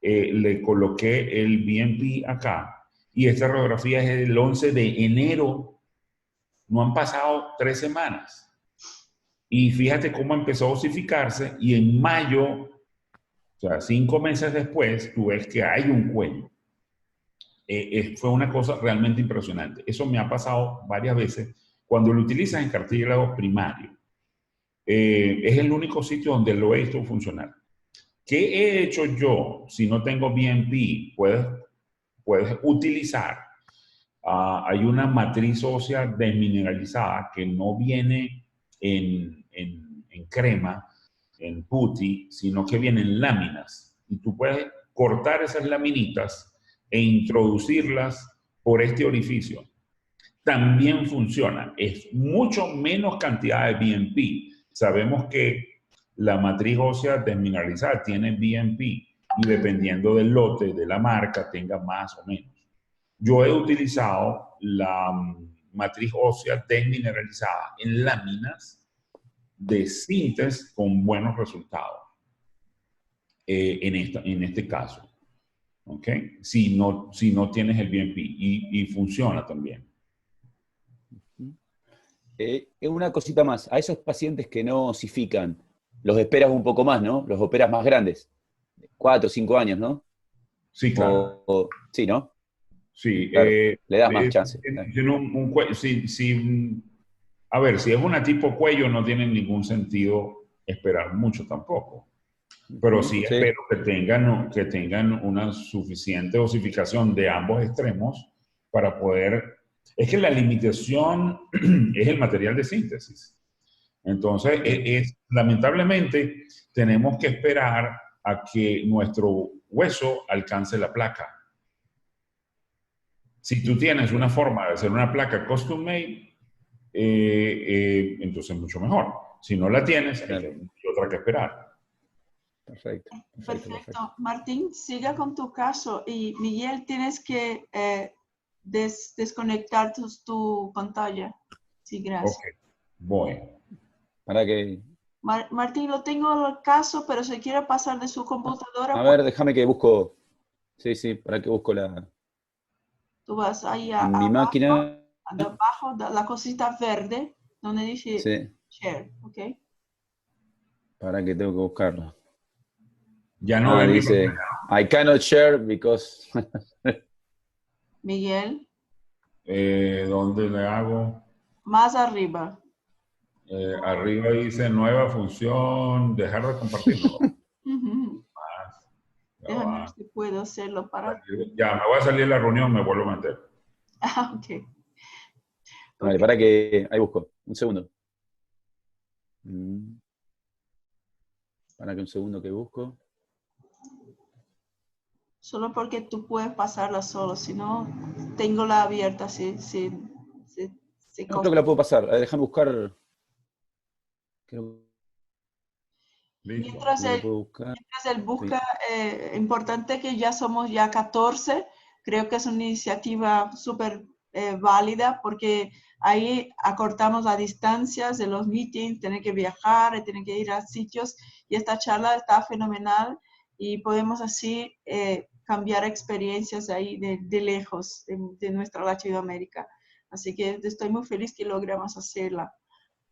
Speaker 4: Le coloqué el BNP acá y esta radiografía es del 11 de enero. No han pasado 3 semanas. Y fíjate cómo empezó a osificarse y en mayo, o sea, 5 meses después, tú ves que hay un cuello. Fue una cosa realmente impresionante. Eso me ha pasado varias veces cuando lo utilizas en cartílago primario. Es el único sitio donde lo he visto funcionar. ¿Qué he hecho yo? Si no tengo BMP, puedes utilizar. Hay una matriz ósea desmineralizada que no viene en crema, en putty, sino que viene en láminas. Y tú puedes cortar esas laminitas e introducirlas por este orificio. También funciona. Es mucho menos cantidad de BMP. Sabemos que la matriz ósea desmineralizada tiene BMP y dependiendo del lote, de la marca, tenga más o menos. Yo he utilizado la matriz ósea desmineralizada en láminas de síntesis con buenos resultados en este caso. ¿Ok? Si no tienes el BMP y funciona también.
Speaker 3: Una cosita más, a esos pacientes que no osifican, los esperas un poco más, ¿no? Los operas más grandes, 4 o 5 años, ¿no?
Speaker 4: Sí, claro.
Speaker 3: Sí, ¿no?
Speaker 4: Sí.
Speaker 3: Claro, le das más chance.
Speaker 4: A ver, si es una tipo cuello, no tiene ningún sentido esperar mucho tampoco. Pero sí, espero que tengan una suficiente osificación de ambos extremos para poder... Es que la limitación es el material de síntesis. Entonces, lamentablemente, tenemos que esperar a que nuestro hueso alcance la placa. Si tú tienes una forma de hacer una placa custom made, entonces mucho mejor. Si no la tienes, hay otra que esperar.
Speaker 2: Perfecto. Martín, siga con tu caso. Y Miguel, tienes que desconectar tu pantalla. Sí, gracias.
Speaker 4: Ok, voy.
Speaker 3: Para que...
Speaker 2: Martín, lo tengo el caso, pero se quiere pasar de su computadora.
Speaker 3: A ver, déjame que busco... Sí, para que busco la...
Speaker 2: Tú vas ahí
Speaker 3: en mi máquina.
Speaker 2: Abajo, la cosita verde, donde dice share, ¿ok?
Speaker 3: Para que tengo que buscarlo.
Speaker 4: Ya no
Speaker 3: dice, I cannot share because...
Speaker 2: Miguel.
Speaker 4: ¿Dónde le hago?
Speaker 2: Más arriba.
Speaker 4: Arriba dice nueva función, dejar de compartirlo.
Speaker 2: Déjame ver si puedo hacerlo para...
Speaker 4: Ya, me voy a salir de la reunión, me vuelvo a meter.
Speaker 2: Ok.
Speaker 3: Vale, para que... Ahí busco. Un segundo. Para que un segundo que busco.
Speaker 2: Solo porque tú puedes pasarla solo, si no, tengo la abierta.
Speaker 3: No creo que la puedo pasar. Déjame buscar.
Speaker 2: Mientras él busca, importante que ya somos 14. Creo que es una iniciativa súper válida porque ahí acortamos las distancias de los meetings, tener que viajar, tener que ir a sitios, y esta charla está fenomenal y podemos así cambiar experiencias ahí de lejos de nuestra Latinoamérica. Así que estoy muy feliz que logramos hacerla.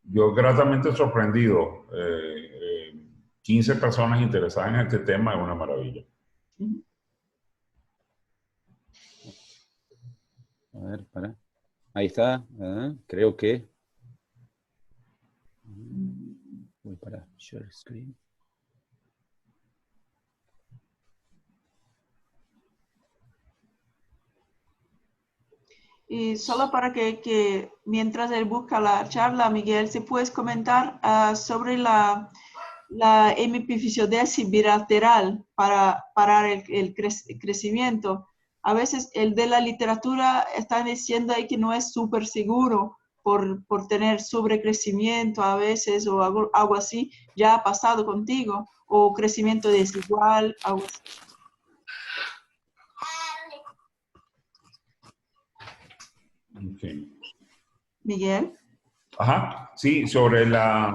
Speaker 4: Yo gratamente sorprendido. 15 personas interesadas en este tema es una maravilla.
Speaker 3: A ver, para. Ahí está. Creo que... Voy para share screen.
Speaker 2: Y solo para que mientras él busca la charla, Miguel, si puedes comentar sobre la hemipifisiodiasis bilateral para parar el crecimiento. A veces el de la literatura está diciendo ahí que no es súper seguro por tener sobrecrecimiento a veces o algo así. ¿Ya ha pasado contigo? ¿O crecimiento desigual? Algo así.
Speaker 4: Okay.
Speaker 2: Miguel.
Speaker 4: Ajá, sí, sobre la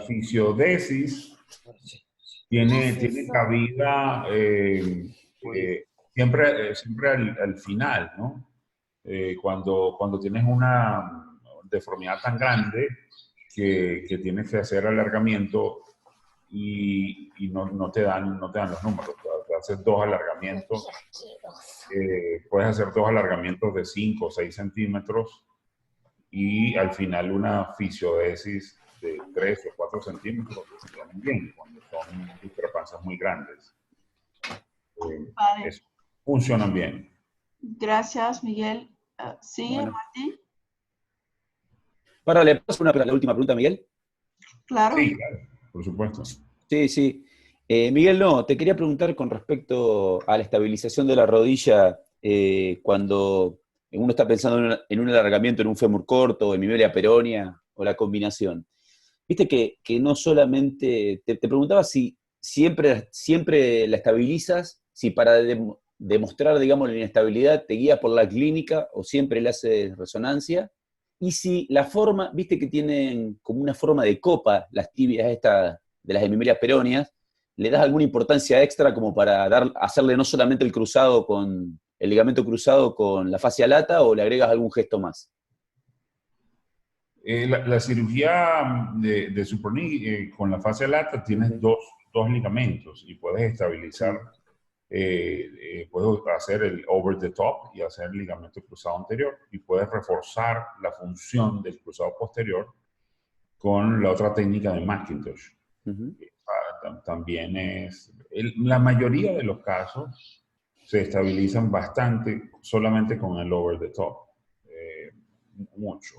Speaker 4: fisiodesis tiene cabida siempre al final, ¿no? Cuando tienes una deformidad tan grande que tienes que hacer alargamiento y no te dan los números. Te haces 2 alargamientos, puedes hacer 2 alargamientos de 5 o 6 centímetros y al final una fisiodesis de 3 o 4 centímetros vienen bien cuando son discrepancias muy grandes.
Speaker 2: Vale.
Speaker 4: Funcionan bien.
Speaker 2: Gracias, Miguel. ¿Sigue,
Speaker 3: Bueno.
Speaker 2: Martín?
Speaker 3: Para, ¿le paso la última pregunta a Miguel?
Speaker 2: Claro.
Speaker 4: Sí, claro, por supuesto.
Speaker 3: Sí, sí. Miguel, no, te quería preguntar con respecto a la estabilización de la rodilla cuando uno está pensando en un alargamiento en un fémur corto, en hemimelia peronea o la combinación. Viste que no solamente, te preguntaba si siempre la estabilizas, si para demostrar, digamos, la inestabilidad te guías por la clínica o siempre le haces resonancia, y si la forma, viste que tienen como una forma de copa las tibias estas de las hemimelias peroneas, ¿le das alguna importancia extra como para hacerle no solamente el cruzado con el ligamento cruzado con la fascia lata o le agregas algún gesto más?
Speaker 4: La cirugía de Super Knee con la fascia lata tienes dos ligamentos y puedes estabilizar, puedes hacer el over the top y hacer el ligamento cruzado anterior y puedes reforzar la función del cruzado posterior con la otra técnica de McIntosh. También la mayoría de los casos se estabilizan bastante solamente con el over the top, mucho.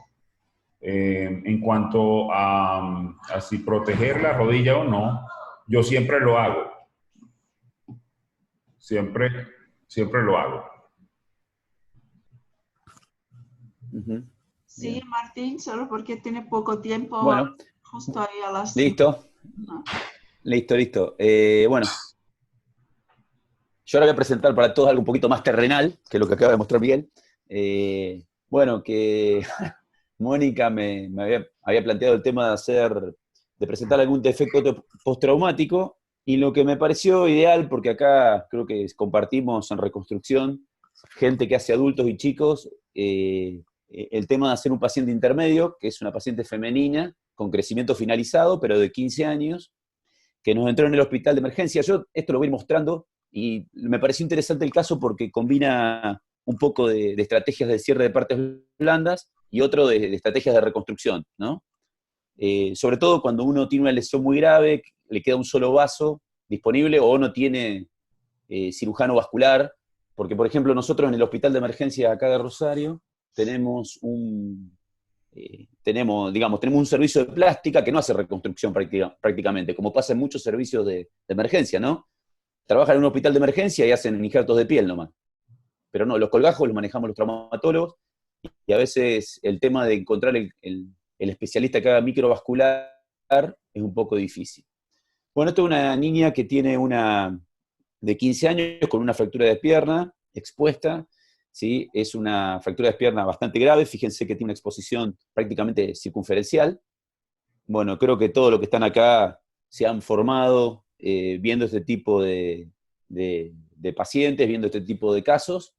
Speaker 4: En cuanto a si proteger la rodilla o no, yo siempre lo hago. Siempre lo hago.
Speaker 2: Sí, Martín, solo porque tiene poco tiempo.
Speaker 3: Bueno,
Speaker 2: justo ahí a las...
Speaker 3: listo. Listo. Bueno, yo ahora voy a presentar para todos algo un poquito más terrenal que lo que acaba de mostrar Miguel. Bueno, que Mónica me había planteado el tema de presentar algún defecto postraumático, y lo que me pareció ideal, porque acá creo que compartimos en reconstrucción gente que hace adultos y chicos, el tema de hacer un paciente intermedio, que es una paciente femenina con crecimiento finalizado, pero de 15 años, que nos entró en el hospital de emergencia. Yo esto lo voy a ir mostrando, y me pareció interesante el caso porque combina un poco de estrategias de cierre de partes blandas y otro de estrategias de reconstrucción, ¿no? Sobre todo cuando uno tiene una lesión muy grave, le queda un solo vaso disponible o no tiene cirujano vascular, porque por ejemplo nosotros en el hospital de emergencia acá de Rosario tenemos un servicio de plástica que no hace reconstrucción prácticamente, como pasa en muchos servicios de emergencia, ¿no? Trabajan en un hospital de emergencia y hacen injertos de piel nomás. Pero no, los colgajos los manejamos los traumatólogos, y a veces el tema de encontrar el especialista que haga microvascular es un poco difícil. Bueno, esta es una niña que tiene de 15 años con una fractura de pierna expuesta, ¿sí? Es una fractura de pierna bastante grave, fíjense que tiene una exposición prácticamente circunferencial. Bueno, creo que todos los que están acá se han formado viendo este tipo de pacientes, viendo este tipo de casos.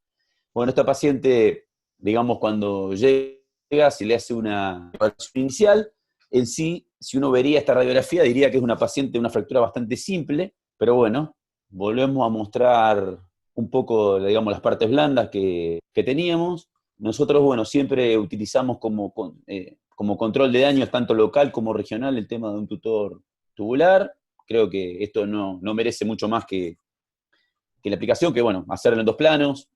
Speaker 3: Bueno, esta paciente, digamos, cuando llega, se le hace una evaluación inicial. En sí, si uno vería esta radiografía, diría que es una paciente de una fractura bastante simple, pero bueno, volvemos a mostrar un poco, digamos, las partes blandas que teníamos. Nosotros, bueno, siempre utilizamos como control de daños, tanto local como regional, el tema de un tutor tubular. Creo que esto no merece mucho más que la aplicación, que bueno, hacerlo en 2 planos,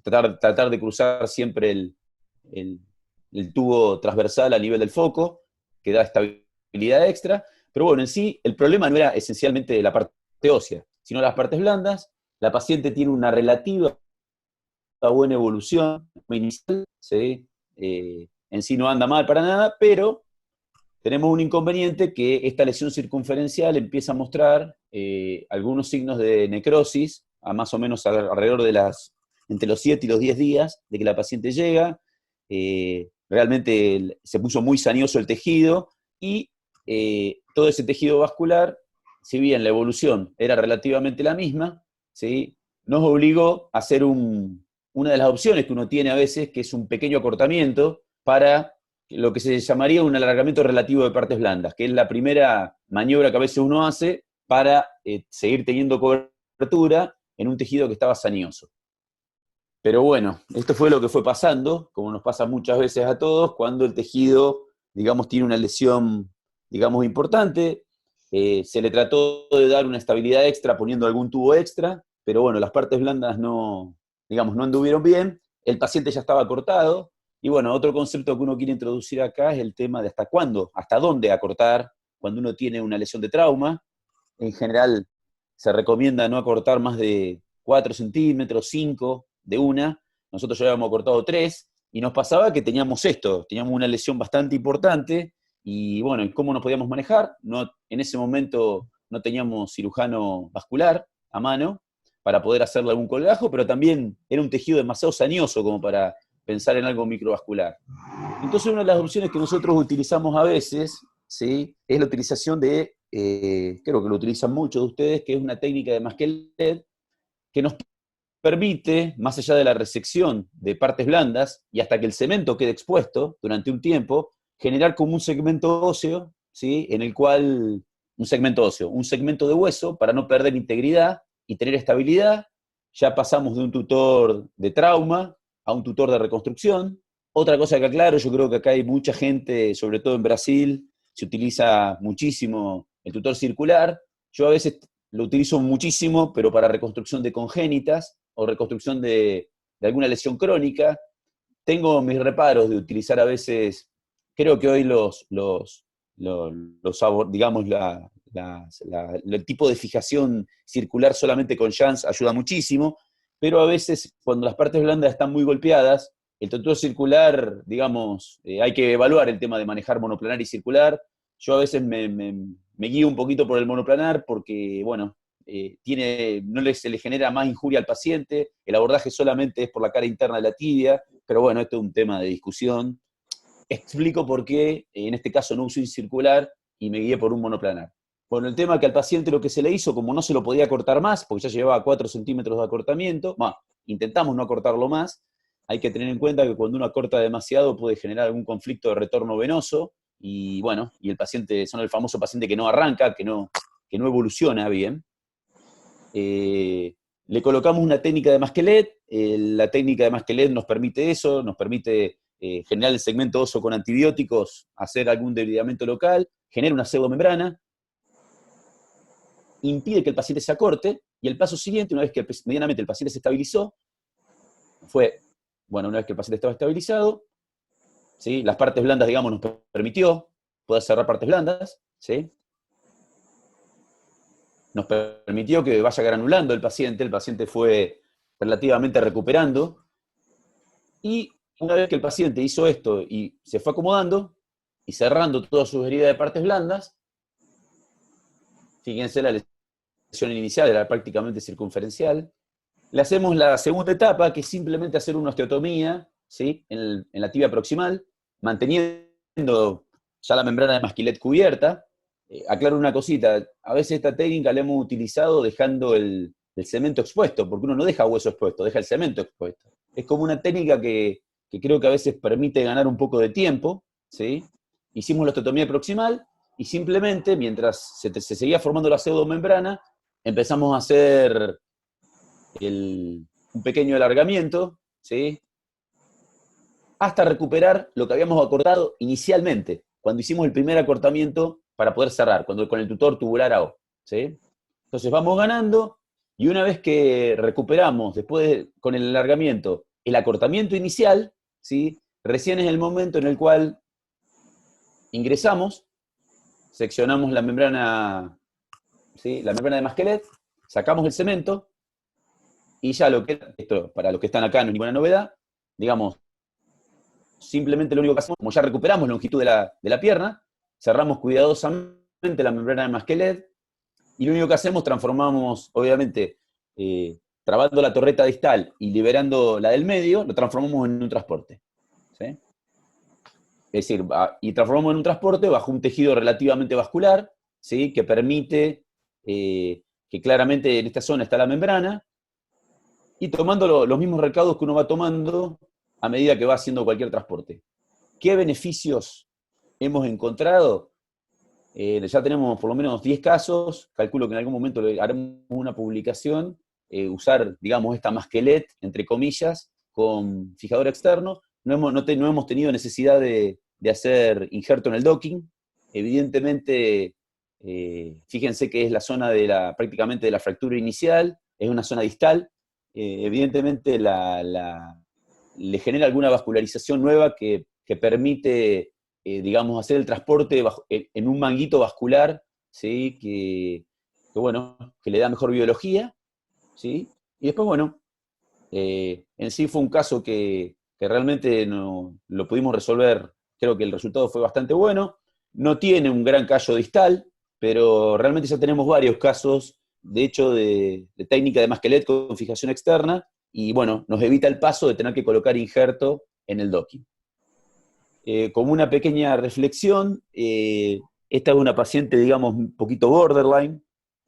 Speaker 3: tratar de cruzar siempre el tubo transversal a nivel del foco, que da estabilidad extra. Pero bueno, en sí, el problema no era esencialmente la parte ósea, sino las partes blandas. La paciente tiene una relativa buena evolución inicial, ¿sí? En sí no anda mal para nada, pero tenemos un inconveniente, que esta lesión circunferencial empieza a mostrar algunos signos de necrosis, a más o menos alrededor de entre los 7 y los 10 días de que la paciente llega. Realmente se puso muy sañoso el tejido, y todo ese tejido vascular, si bien la evolución era relativamente la misma, ¿sí? nos obligó a hacer una de las opciones que uno tiene a veces, que es un pequeño acortamiento para lo que se llamaría un alargamiento relativo de partes blandas, que es la primera maniobra que a veces uno hace para seguir teniendo cobertura en un tejido que estaba saneoso. Pero bueno, esto fue lo que fue pasando, como nos pasa muchas veces a todos, cuando el tejido, digamos, tiene una lesión, digamos, importante. Se le trató de dar una estabilidad extra poniendo algún tubo extra, pero bueno, las partes blandas no, digamos, no anduvieron bien, el paciente ya estaba cortado, y bueno, otro concepto que uno quiere introducir acá es el tema de hasta cuándo, hasta dónde acortar cuando uno tiene una lesión de trauma. En general se recomienda no acortar más de 4 centímetros, 5 de una. Nosotros ya habíamos cortado 3, y nos pasaba que teníamos una lesión bastante importante, y bueno, ¿cómo nos podíamos manejar? No, en ese momento no teníamos cirujano vascular a mano para poder hacerle algún colgajo, pero también era un tejido demasiado saneoso como para pensar en algo microvascular. Entonces una de las opciones que nosotros utilizamos a veces, ¿sí?, es la utilización de, creo que lo utilizan muchos de ustedes, que es una técnica de Masquelet, que nos permite, más allá de la resección de partes blandas, y hasta que el cemento quede expuesto durante un tiempo, generar como un segmento óseo, ¿sí?, en el cual, un segmento de hueso, para no perder integridad y tener estabilidad. Ya pasamos de un tutor de trauma a un tutor de reconstrucción. Otra cosa que aclaro, yo creo que acá hay mucha gente, sobre todo en Brasil, se utiliza muchísimo el tutor circular. Yo a veces lo utilizo muchísimo, pero para reconstrucción de congénitas o reconstrucción de alguna lesión crónica. Tengo mis reparos de utilizar a veces, creo que hoy digamos, el tipo de fijación circular solamente con Jans ayuda muchísimo, pero a veces cuando las partes blandas están muy golpeadas, el tutor circular, digamos, hay que evaluar el tema de manejar monoplanar y circular. Yo a veces me guío un poquito por el monoplanar porque, bueno, se le genera más injuria al paciente, el abordaje solamente es por la cara interna de la tibia, pero bueno, esto es un tema de discusión. Explico por qué en este caso no uso circular y me guié por un monoplanar. Bueno, el tema que al paciente lo que se le hizo, como no se lo podía cortar más, porque ya llevaba 4 centímetros de acortamiento, intentamos no acortarlo más. Hay que tener en cuenta que cuando uno acorta demasiado puede generar algún conflicto de retorno venoso, y bueno, y el paciente, son el famoso paciente que no arranca, que no evoluciona bien. Le colocamos una técnica de Masquelet. La técnica de Masquelet nos permite eso, nos permite generar el segmento óseo con antibióticos, hacer algún debridamiento local, genera una pseudomembrana, impide que el paciente se acorte, y el paso siguiente, una vez que medianamente el paciente se estabilizó, una vez que el paciente estaba estabilizado, ¿sí?, las partes blandas, digamos, nos permitió poder cerrar partes blandas, ¿sí?, nos permitió que vaya granulando el paciente fue relativamente recuperando, y una vez que el paciente hizo esto y se fue acomodando y cerrando todas sus heridas de partes blandas, fíjense, la lesión inicial era prácticamente circunferencial, le hacemos la segunda etapa, que es simplemente hacer una osteotomía, ¿sí?, en la tibia proximal, manteniendo ya la membrana de Masquelet cubierta. Aclaro una cosita, a veces esta técnica la hemos utilizado dejando el cemento expuesto, porque uno no deja hueso expuesto, deja el cemento expuesto. Es como una técnica que creo que a veces permite ganar un poco de tiempo, ¿sí? Hicimos la osteotomía proximal, y simplemente, mientras se seguía formando la pseudomembrana, empezamos a hacer un pequeño alargamiento, ¿sí?, hasta recuperar lo que habíamos acortado inicialmente, cuando hicimos el primer acortamiento para poder cerrar, con el tutor tubular AO, ¿sí? Entonces vamos ganando, y una vez que recuperamos, con el alargamiento, el acortamiento inicial, ¿sí?, recién es el momento en el cual ingresamos, seccionamos la membrana, ¿sí?, la membrana de Masquelet, sacamos el cemento, y ya esto para los que están acá no es ninguna novedad, digamos, simplemente lo único que hacemos, como ya recuperamos la longitud de la pierna, cerramos cuidadosamente la membrana de Masquelet, y lo único que hacemos, transformamos, obviamente, trabando la torreta distal y liberando la del medio, lo transformamos en un transporte, ¿sí? Es decir, y transformamos en un transporte bajo un tejido relativamente vascular, ¿sí?, que permite que claramente en esta zona está la membrana, y tomando los mismos recaudos que uno va tomando a medida que va haciendo cualquier transporte. ¿Qué beneficios hemos encontrado? Ya tenemos por lo menos 10 casos, calculo que en algún momento haremos una publicación, usar, digamos, esta masquelet, entre comillas, con fijador externo. No hemos tenido necesidad de hacer injerto en el docking. Evidentemente, fíjense que es la zona prácticamente de la fractura inicial, es una zona distal. Evidentemente le genera alguna vascularización nueva que permite, digamos, hacer el transporte en un manguito vascular, ¿sí? Bueno, que le da mejor biología, ¿sí? Y después, bueno, en sí fue un caso que realmente no, lo pudimos resolver, creo que el resultado fue bastante bueno. No tiene un gran callo distal, pero realmente ya tenemos varios casos, de hecho, de técnica de masquelet con fijación externa, y bueno, nos evita el paso de tener que colocar injerto en el docking. Como una pequeña reflexión, esta es una paciente, digamos, un poquito borderline,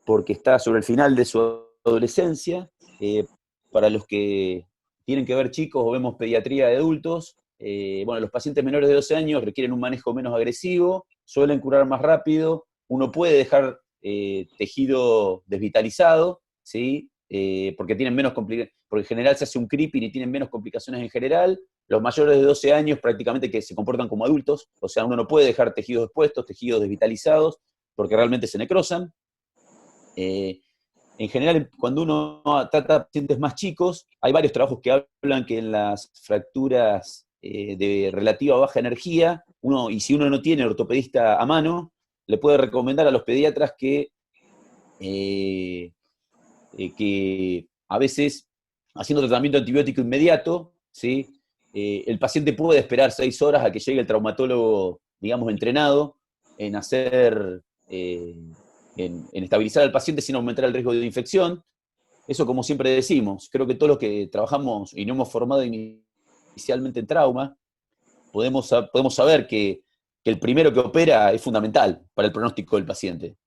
Speaker 3: porque está sobre el final de su adolescencia. Para los que tienen que ver chicos o vemos pediatría de adultos, bueno, los pacientes menores de 12 años requieren un manejo menos agresivo, suelen curar más rápido, uno puede dejar tejido desvitalizado, ¿sí? Porque tienen menos complicaciones, porque en general se hace un creeping y tienen menos complicaciones en general. Los mayores de 12 años prácticamente que se comportan como adultos, o sea, uno no puede dejar tejidos expuestos, tejidos desvitalizados, porque realmente se necrosan. En general, cuando uno trata a pacientes más chicos, hay varios trabajos que hablan que en las fracturas de relativa baja energía, y si uno no tiene ortopedista a mano, le puede recomendar a los pediatras que a veces, haciendo tratamiento antibiótico inmediato, ¿sí? El paciente puede esperar 6 horas a que llegue el traumatólogo, digamos, entrenado en hacer, en estabilizar al paciente sin aumentar el riesgo de infección. Eso, como siempre decimos, creo que todos los que trabajamos y no hemos formado inicialmente en trauma, podemos saber que el primero que opera es fundamental para el pronóstico del paciente.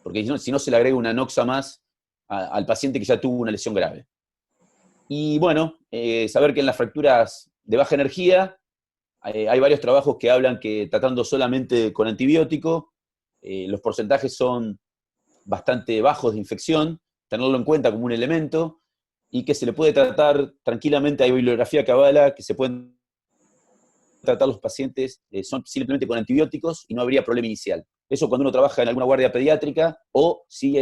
Speaker 3: Porque si no se le agrega una noxa más al paciente que ya tuvo una lesión grave. Y bueno, saber que en las fracturas de baja energía hay varios trabajos que hablan que tratando solamente con antibiótico, los porcentajes son bastante bajos de infección, tenerlo en cuenta como un elemento, y que se le puede tratar tranquilamente, hay bibliografía que avala que se pueden tratar los pacientes son simplemente con antibióticos y no habría problema inicial. Eso cuando uno trabaja en alguna guardia pediátrica o si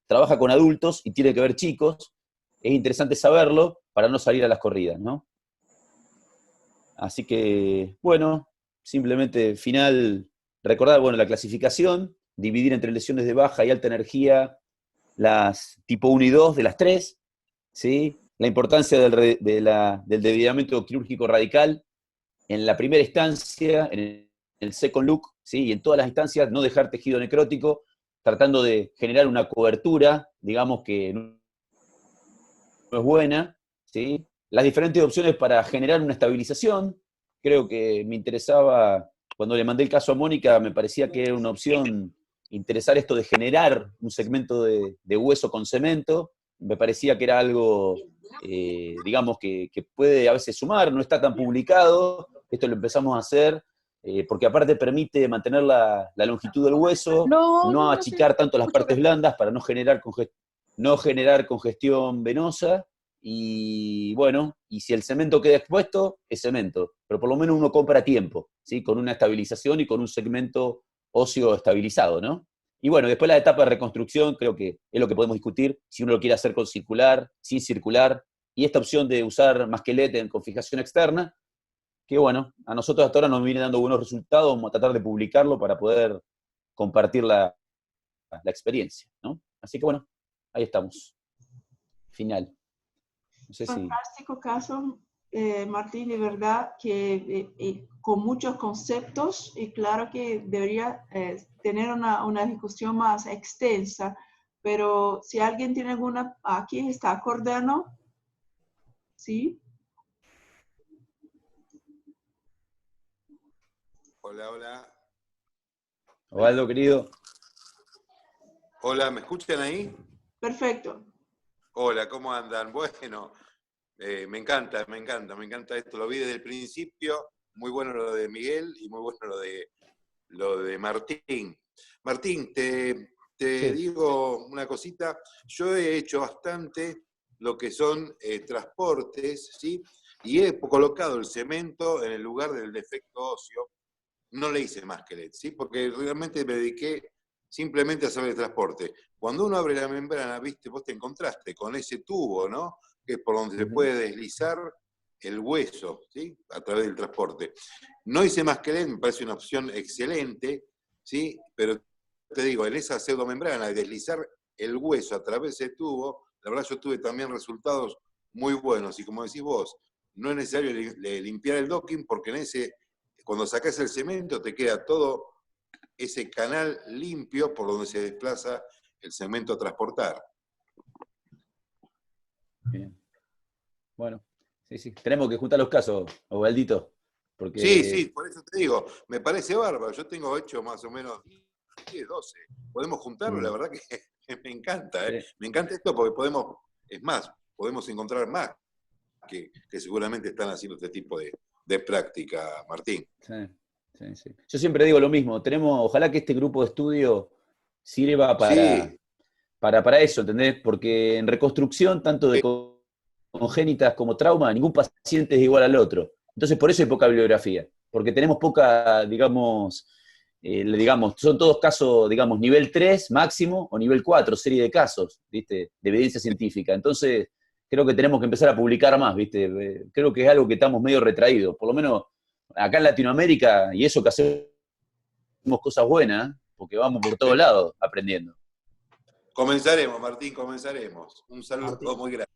Speaker 3: trabaja con adultos y tiene que ver chicos, es interesante saberlo para no salir a las corridas, ¿no? Así que, bueno, simplemente final, recordar, bueno, la clasificación, dividir entre lesiones de baja y alta energía las tipo 1 y 2 de las 3, ¿sí? La importancia del desviamiento quirúrgico radical en la primera instancia, en el second look, ¿sí? Y en todas las instancias, no dejar tejido necrótico, tratando de generar una cobertura, digamos que no es buena, ¿sí? Las diferentes opciones para generar una estabilización, creo que me interesaba, cuando le mandé el caso a Mónica, me parecía que era una opción interesar esto de generar un segmento de hueso con cemento, me parecía que era algo, digamos, que puede a veces sumar, no está tan publicado, esto lo empezamos a hacer, porque aparte permite mantener la longitud del hueso, no achicar tanto las partes blandas para no generar congestión venosa, y bueno, y si el cemento queda expuesto, es cemento, pero por lo menos uno compra tiempo, ¿sí? Con una estabilización y con un segmento óseo estabilizado, ¿no? Y bueno, después la etapa de reconstrucción creo que es lo que podemos discutir, si uno lo quiere hacer con circular, sin circular, y esta opción de usar masquelete con fijación externa, que bueno, a nosotros hasta ahora nos viene dando buenos resultados, vamos a tratar de publicarlo para poder compartir la experiencia, ¿no? Así que bueno, ahí estamos. Final. No sé
Speaker 2: Fantástico caso, Martín, de verdad que con muchos conceptos y claro que debería tener una discusión más extensa, pero si alguien tiene alguna, aquí está acordando, ¿sí?
Speaker 7: Hola, hola.
Speaker 3: Osvaldo, querido.
Speaker 7: Hola, ¿me escuchan ahí?
Speaker 2: Perfecto.
Speaker 7: Hola, ¿cómo andan? Bueno, me encanta esto. Lo vi desde el principio. Muy bueno lo de Miguel y muy bueno lo de Martín. Martín, te digo una cosita. Yo he hecho bastante lo que son transportes, ¿sí? Y he colocado el cemento en el lugar del defecto óseo. No le hice más que LED, ¿sí? Porque realmente me dediqué simplemente a hacer el transporte. Cuando uno abre la membrana, viste, vos te encontraste con ese tubo, ¿no? Que es por donde se puede deslizar el hueso, ¿sí? A través del transporte. No hice más que LED, me parece una opción excelente, ¿sí? Pero te digo, en esa pseudomembrana, de deslizar el hueso a través de ese tubo, la verdad yo tuve también resultados muy buenos. Y como decís vos, no es necesario limpiar el docking porque cuando sacás el cemento te queda todo ese canal limpio por donde se desplaza el cemento a transportar.
Speaker 3: Bien. Bueno, sí. Tenemos que juntar los casos, Osvaldito. Porque...
Speaker 7: Sí, por eso te digo, me parece bárbaro. Yo tengo hecho más o menos 10, 12. Podemos juntarlo, la verdad que me encanta. Sí. Me encanta esto porque podemos encontrar más que seguramente están haciendo este tipo de práctica, Martín.
Speaker 3: Sí. Yo siempre digo lo mismo, ojalá que este grupo de estudio sirva para eso, ¿entendés? Porque en reconstrucción, tanto de congénitas como trauma, ningún paciente es igual al otro. Entonces, por eso hay poca bibliografía, porque tenemos poca, digamos, son todos casos, digamos, nivel 3 máximo o nivel 4, serie de casos, ¿viste? De evidencia científica. Entonces, creo que tenemos que empezar a publicar más, ¿viste? Creo que es algo que estamos medio retraídos, por lo menos acá en Latinoamérica, y eso que hacemos cosas buenas, porque vamos por todos lados aprendiendo.
Speaker 7: Comenzaremos, Martín, comenzaremos. Un saludo
Speaker 1: Martín.
Speaker 7: Muy grande.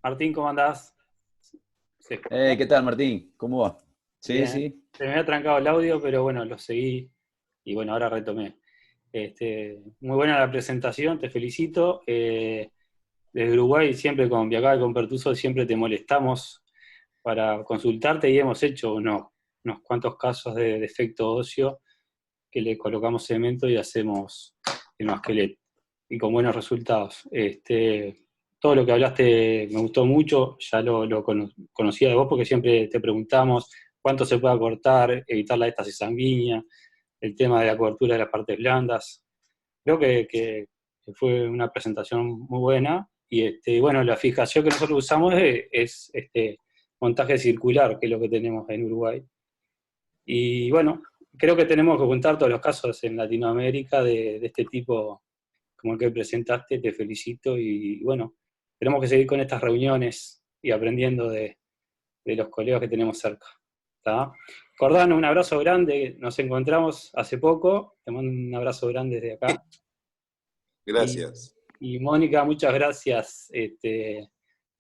Speaker 1: Martín, ¿cómo andás?
Speaker 3: Sí. ¿Qué tal, Martín? ¿Cómo va? Sí,
Speaker 1: bien.
Speaker 3: Sí.
Speaker 1: Se me había trancado el audio, pero bueno, lo seguí y bueno, ahora retomé. Muy buena la presentación, te felicito. Desde Uruguay, siempre con Biacá y con Pertuso, siempre te molestamos para consultarte y hemos hecho unos cuantos casos de defecto óseo que le colocamos cemento y hacemos el masquelet, y con buenos resultados. Todo lo que hablaste me gustó mucho, ya lo conocía de vos porque siempre te preguntamos cuánto se puede acortar, evitar la éstasis sanguínea, el tema de la cobertura de las partes blandas. Creo que fue una presentación muy buena, y bueno, la fijación que nosotros usamos es montaje circular, que es lo que tenemos en Uruguay. Y bueno, creo que tenemos que juntar todos los casos en Latinoamérica de este tipo, como el que presentaste, te felicito, y bueno, tenemos que seguir con estas reuniones y aprendiendo de los colegas que tenemos cerca. ¿Está? Cordano, un abrazo grande, nos encontramos hace poco, te mando un abrazo grande desde acá.
Speaker 7: Gracias.
Speaker 1: Y Mónica, muchas gracias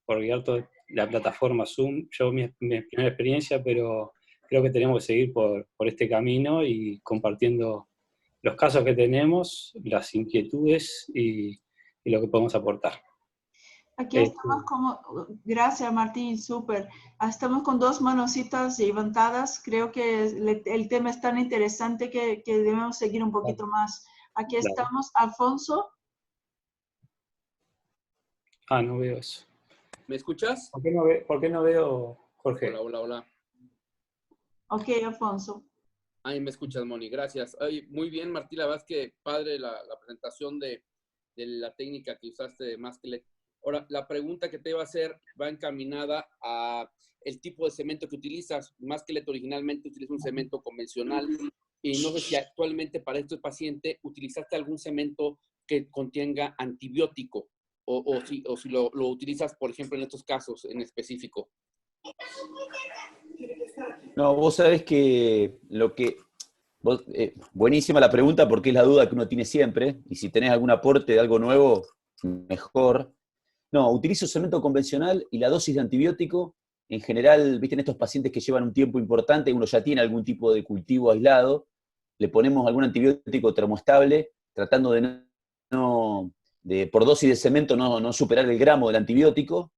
Speaker 1: por guiar toda la plataforma Zoom. Yo mi primera experiencia, pero creo que tenemos que seguir por este camino y compartiendo los casos que tenemos, las inquietudes y lo que podemos aportar.
Speaker 2: Aquí estamos gracias Martín, súper. Estamos con 2 manositas levantadas. Creo que el tema es tan interesante que debemos seguir un poquito más. Aquí estamos, Alfonso.
Speaker 1: No veo eso.
Speaker 6: ¿Me escuchas?
Speaker 1: ¿Por qué no veo, Jorge?
Speaker 6: Hola.
Speaker 2: Ok, Alfonso.
Speaker 6: Ahí me escuchas, Moni, gracias. Muy bien, Martín, la verdad es que padre la presentación de la técnica que usaste de masquelet. Ahora, la pregunta que te iba a hacer va encaminada a el tipo de cemento que utilizas. Masquelet originalmente utiliza un cemento convencional, y no sé si actualmente para este paciente utilizaste algún cemento que contenga antibiótico, o si lo utilizas, por ejemplo, en estos casos en específico.
Speaker 3: No, vos sabés que buenísima la pregunta, porque es la duda que uno tiene siempre, y si tenés algún aporte de algo nuevo, mejor. No, utilizo cemento convencional, y la dosis de antibiótico, en general, viste, en estos pacientes que llevan un tiempo importante, uno ya tiene algún tipo de cultivo aislado, le ponemos algún antibiótico termoestable, tratando de por dosis de cemento no superar el gramo del antibiótico.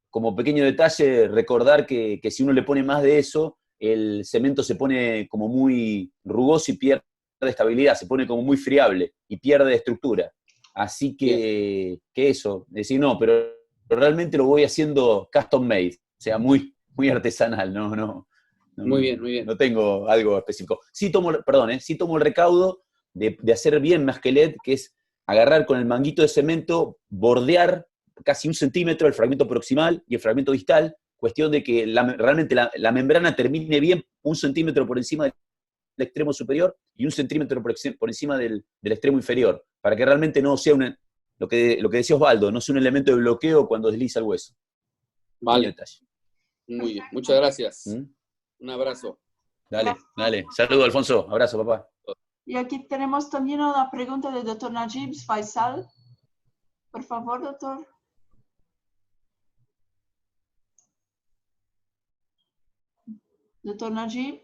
Speaker 3: Como pequeño detalle, recordar que si uno le pone más de eso, el cemento se pone como muy rugoso y pierde estabilidad, se pone como muy friable y pierde estructura. Así que eso, decir, no, pero realmente lo voy haciendo custom made, o sea, muy, muy artesanal, no,
Speaker 6: Muy bien, muy bien.
Speaker 3: no tengo algo específico. Sí tomo el recaudo de hacer bien Masquelet, que es agarrar con el manguito de cemento, bordear casi 1 centímetro el fragmento proximal y el fragmento distal, cuestión de que realmente la membrana termine bien 1 centímetro por encima del extremo superior y 1 centímetro por encima del extremo inferior, para que realmente no sea lo que decía Osvaldo, no sea un elemento de bloqueo cuando desliza el hueso.
Speaker 6: Vale. Muy bien, muchas gracias. Un abrazo.
Speaker 3: Dale. Saludos, Alfonso. Abrazo, papá.
Speaker 2: Y aquí tenemos también una pregunta del doctor Najib Faisal. Por favor, doctor. Doctor Najib.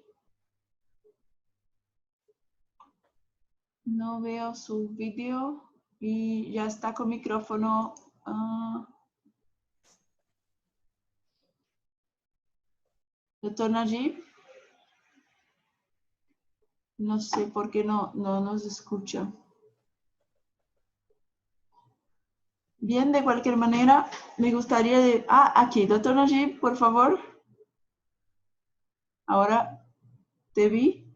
Speaker 2: No veo su vídeo y ya está con micrófono. Doctor Najib. No sé por qué no nos escucha. Bien, de cualquier manera, me gustaría... aquí, doctor Najib, por favor. Ahora te vi,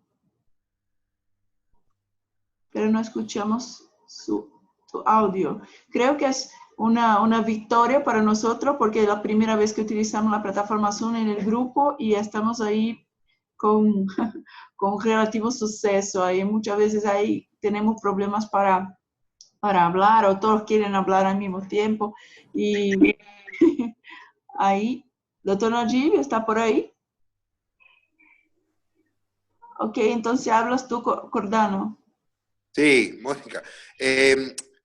Speaker 2: pero no escuchamos su audio. Creo que es una victoria para nosotros porque es la primera vez que utilizamos la plataforma Zoom en el grupo y estamos ahí con relativo suceso. Ahí muchas veces ahí tenemos problemas para hablar o todos quieren hablar al mismo tiempo. Y ahí, doctor Najib, ¿está por ahí? Ok, entonces hablas tú, Cordano.
Speaker 7: Sí, Mónica.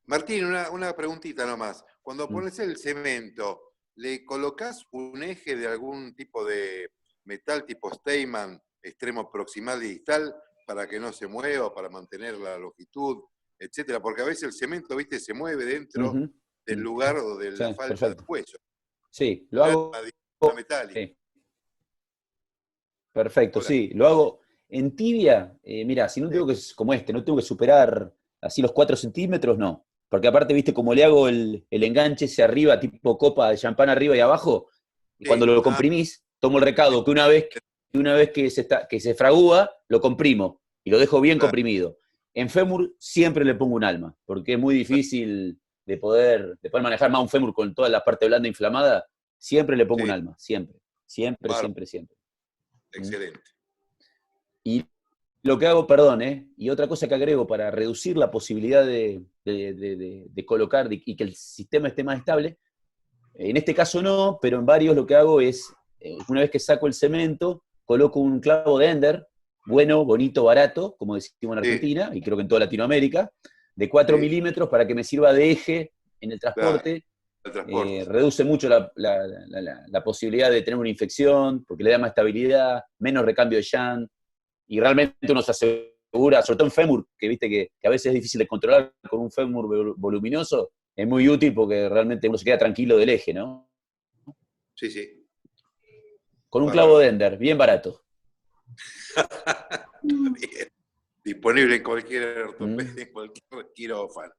Speaker 7: Martín, una preguntita nomás. Cuando pones el cemento, ¿le colocas un eje de algún tipo de metal tipo Steinman, extremo proximal y distal, para que no se mueva, para mantener la longitud, etcétera? Porque a veces el cemento, viste, se mueve dentro del lugar o de la falta del cuello.
Speaker 3: Sí, lo hago.
Speaker 7: Sí.
Speaker 3: Perfecto, sí, lo hago en tibia. Mira, si no tengo que, como no tengo que superar así los 4 centímetros, no. Porque aparte, viste, como le hago el enganche hacia arriba, tipo copa de champán arriba y abajo, y cuando lo comprimís, tomo el recaudo que una vez que se fragúa, lo comprimo y lo dejo bien comprimido. En fémur siempre le pongo un alma, porque es muy difícil de poder manejar más un fémur con toda la parte blanda inflamada. Siempre le pongo un alma, siempre.
Speaker 7: Excelente.
Speaker 3: Y lo que hago, y otra cosa que agrego para reducir la posibilidad de colocar y que el sistema esté más estable, en este caso no, pero en varios lo que hago es, una vez que saco el cemento, coloco un clavo de Ender, bueno, bonito, barato, como decimos en Argentina, y creo que en toda Latinoamérica, de 4 milímetros para que me sirva de eje en el transporte. Reduce mucho la posibilidad de tener una infección, porque le da más estabilidad, menos recambio de shunt, y realmente uno se asegura, sobre todo en fémur, que viste que a veces es difícil de controlar con un fémur voluminoso, es muy útil porque realmente uno se queda tranquilo del eje, ¿no?
Speaker 7: Sí, sí.
Speaker 3: Con un clavo de Ender, bien barato.
Speaker 7: Bien. Disponible en cualquier ortopedia, en cualquier quirófano.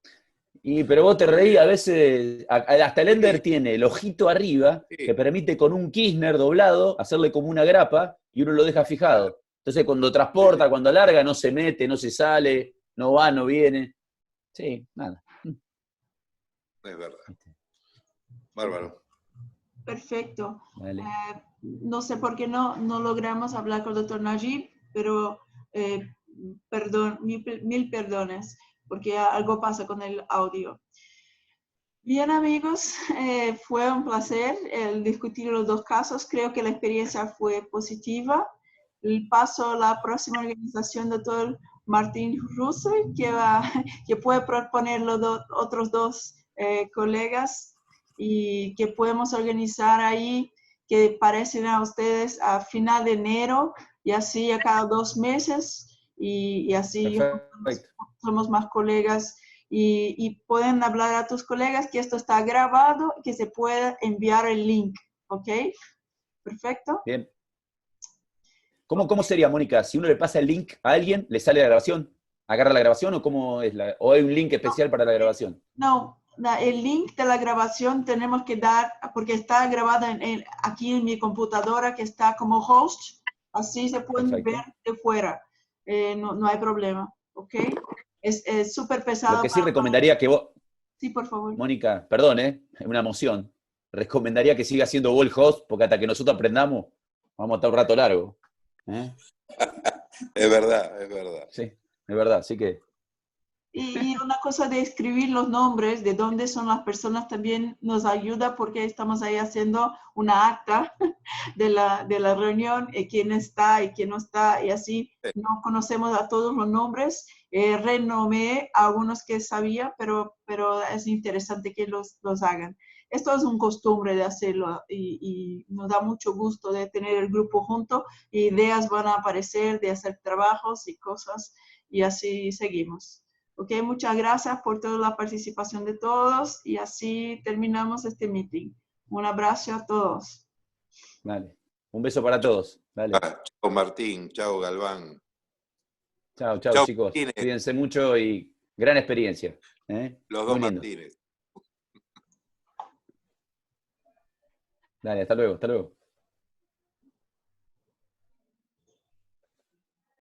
Speaker 3: Pero vos te reí, a veces, hasta el Ender tiene el ojito arriba, que permite con un Kirchner doblado hacerle como una grapa y uno lo deja fijado. Entonces cuando transporta, cuando larga, no se mete, no se sale, no va, no viene. Sí, nada.
Speaker 7: Es verdad. Bárbaro.
Speaker 2: Perfecto.
Speaker 3: Vale.
Speaker 2: No sé por qué no logramos hablar con el doctor Najib, pero perdón, mil perdones, porque algo pasa con el audio. Bien, amigos, fue un placer discutir los dos casos. Creo que la experiencia fue positiva. El paso a la próxima organización, doctor Martín Russell, que puede proponer los otros dos colegas y que podemos organizar ahí, que parecen a ustedes a final de enero y así a cada 2 meses y así somos más colegas y pueden hablar a tus colegas que esto está grabado y que se puede enviar el link, ¿ok? Perfecto.
Speaker 3: Bien. ¿Cómo sería, Mónica? Si uno le pasa el link a alguien, ¿le sale la grabación? agarra la grabación o cómo es o hay un link especial para la grabación?
Speaker 2: No, el link de la grabación tenemos que dar, porque está grabada aquí en mi computadora que está como host, así se pueden
Speaker 3: Perfecto.
Speaker 2: ver de fuera, no hay problema, ¿ok? Es súper pesado.
Speaker 3: Lo que sí recomendaría que vos,
Speaker 2: Sí, por favor.
Speaker 3: Mónica, perdón, es una emoción, recomendaría que siga siendo vos el host, porque hasta que nosotros aprendamos, vamos a estar un rato largo.
Speaker 7: Es verdad, es verdad.
Speaker 3: Sí, es verdad, así que...
Speaker 2: Y una cosa de escribir los nombres, de dónde son las personas, también nos ayuda porque estamos ahí haciendo una acta de la reunión, quién está y quién no está, y así no conocemos a todos los nombres. Renomé a algunos que sabía, pero es interesante que los hagan. Esto es un costumbre de hacerlo y nos da mucho gusto de tener el grupo junto, y ideas van a aparecer de hacer trabajos y cosas, y así seguimos. Ok, muchas gracias por toda la participación de todos y así terminamos este meeting. Un abrazo a todos.
Speaker 3: Dale. Un beso para todos. Dale.
Speaker 7: Chao Martín, chao Galván.
Speaker 3: Chao, chicos.
Speaker 7: Martínez.
Speaker 3: Cuídense mucho y gran experiencia.
Speaker 7: Los dos
Speaker 3: Muy lindo.
Speaker 7: Martínez.
Speaker 3: Dale, hasta luego, hasta luego.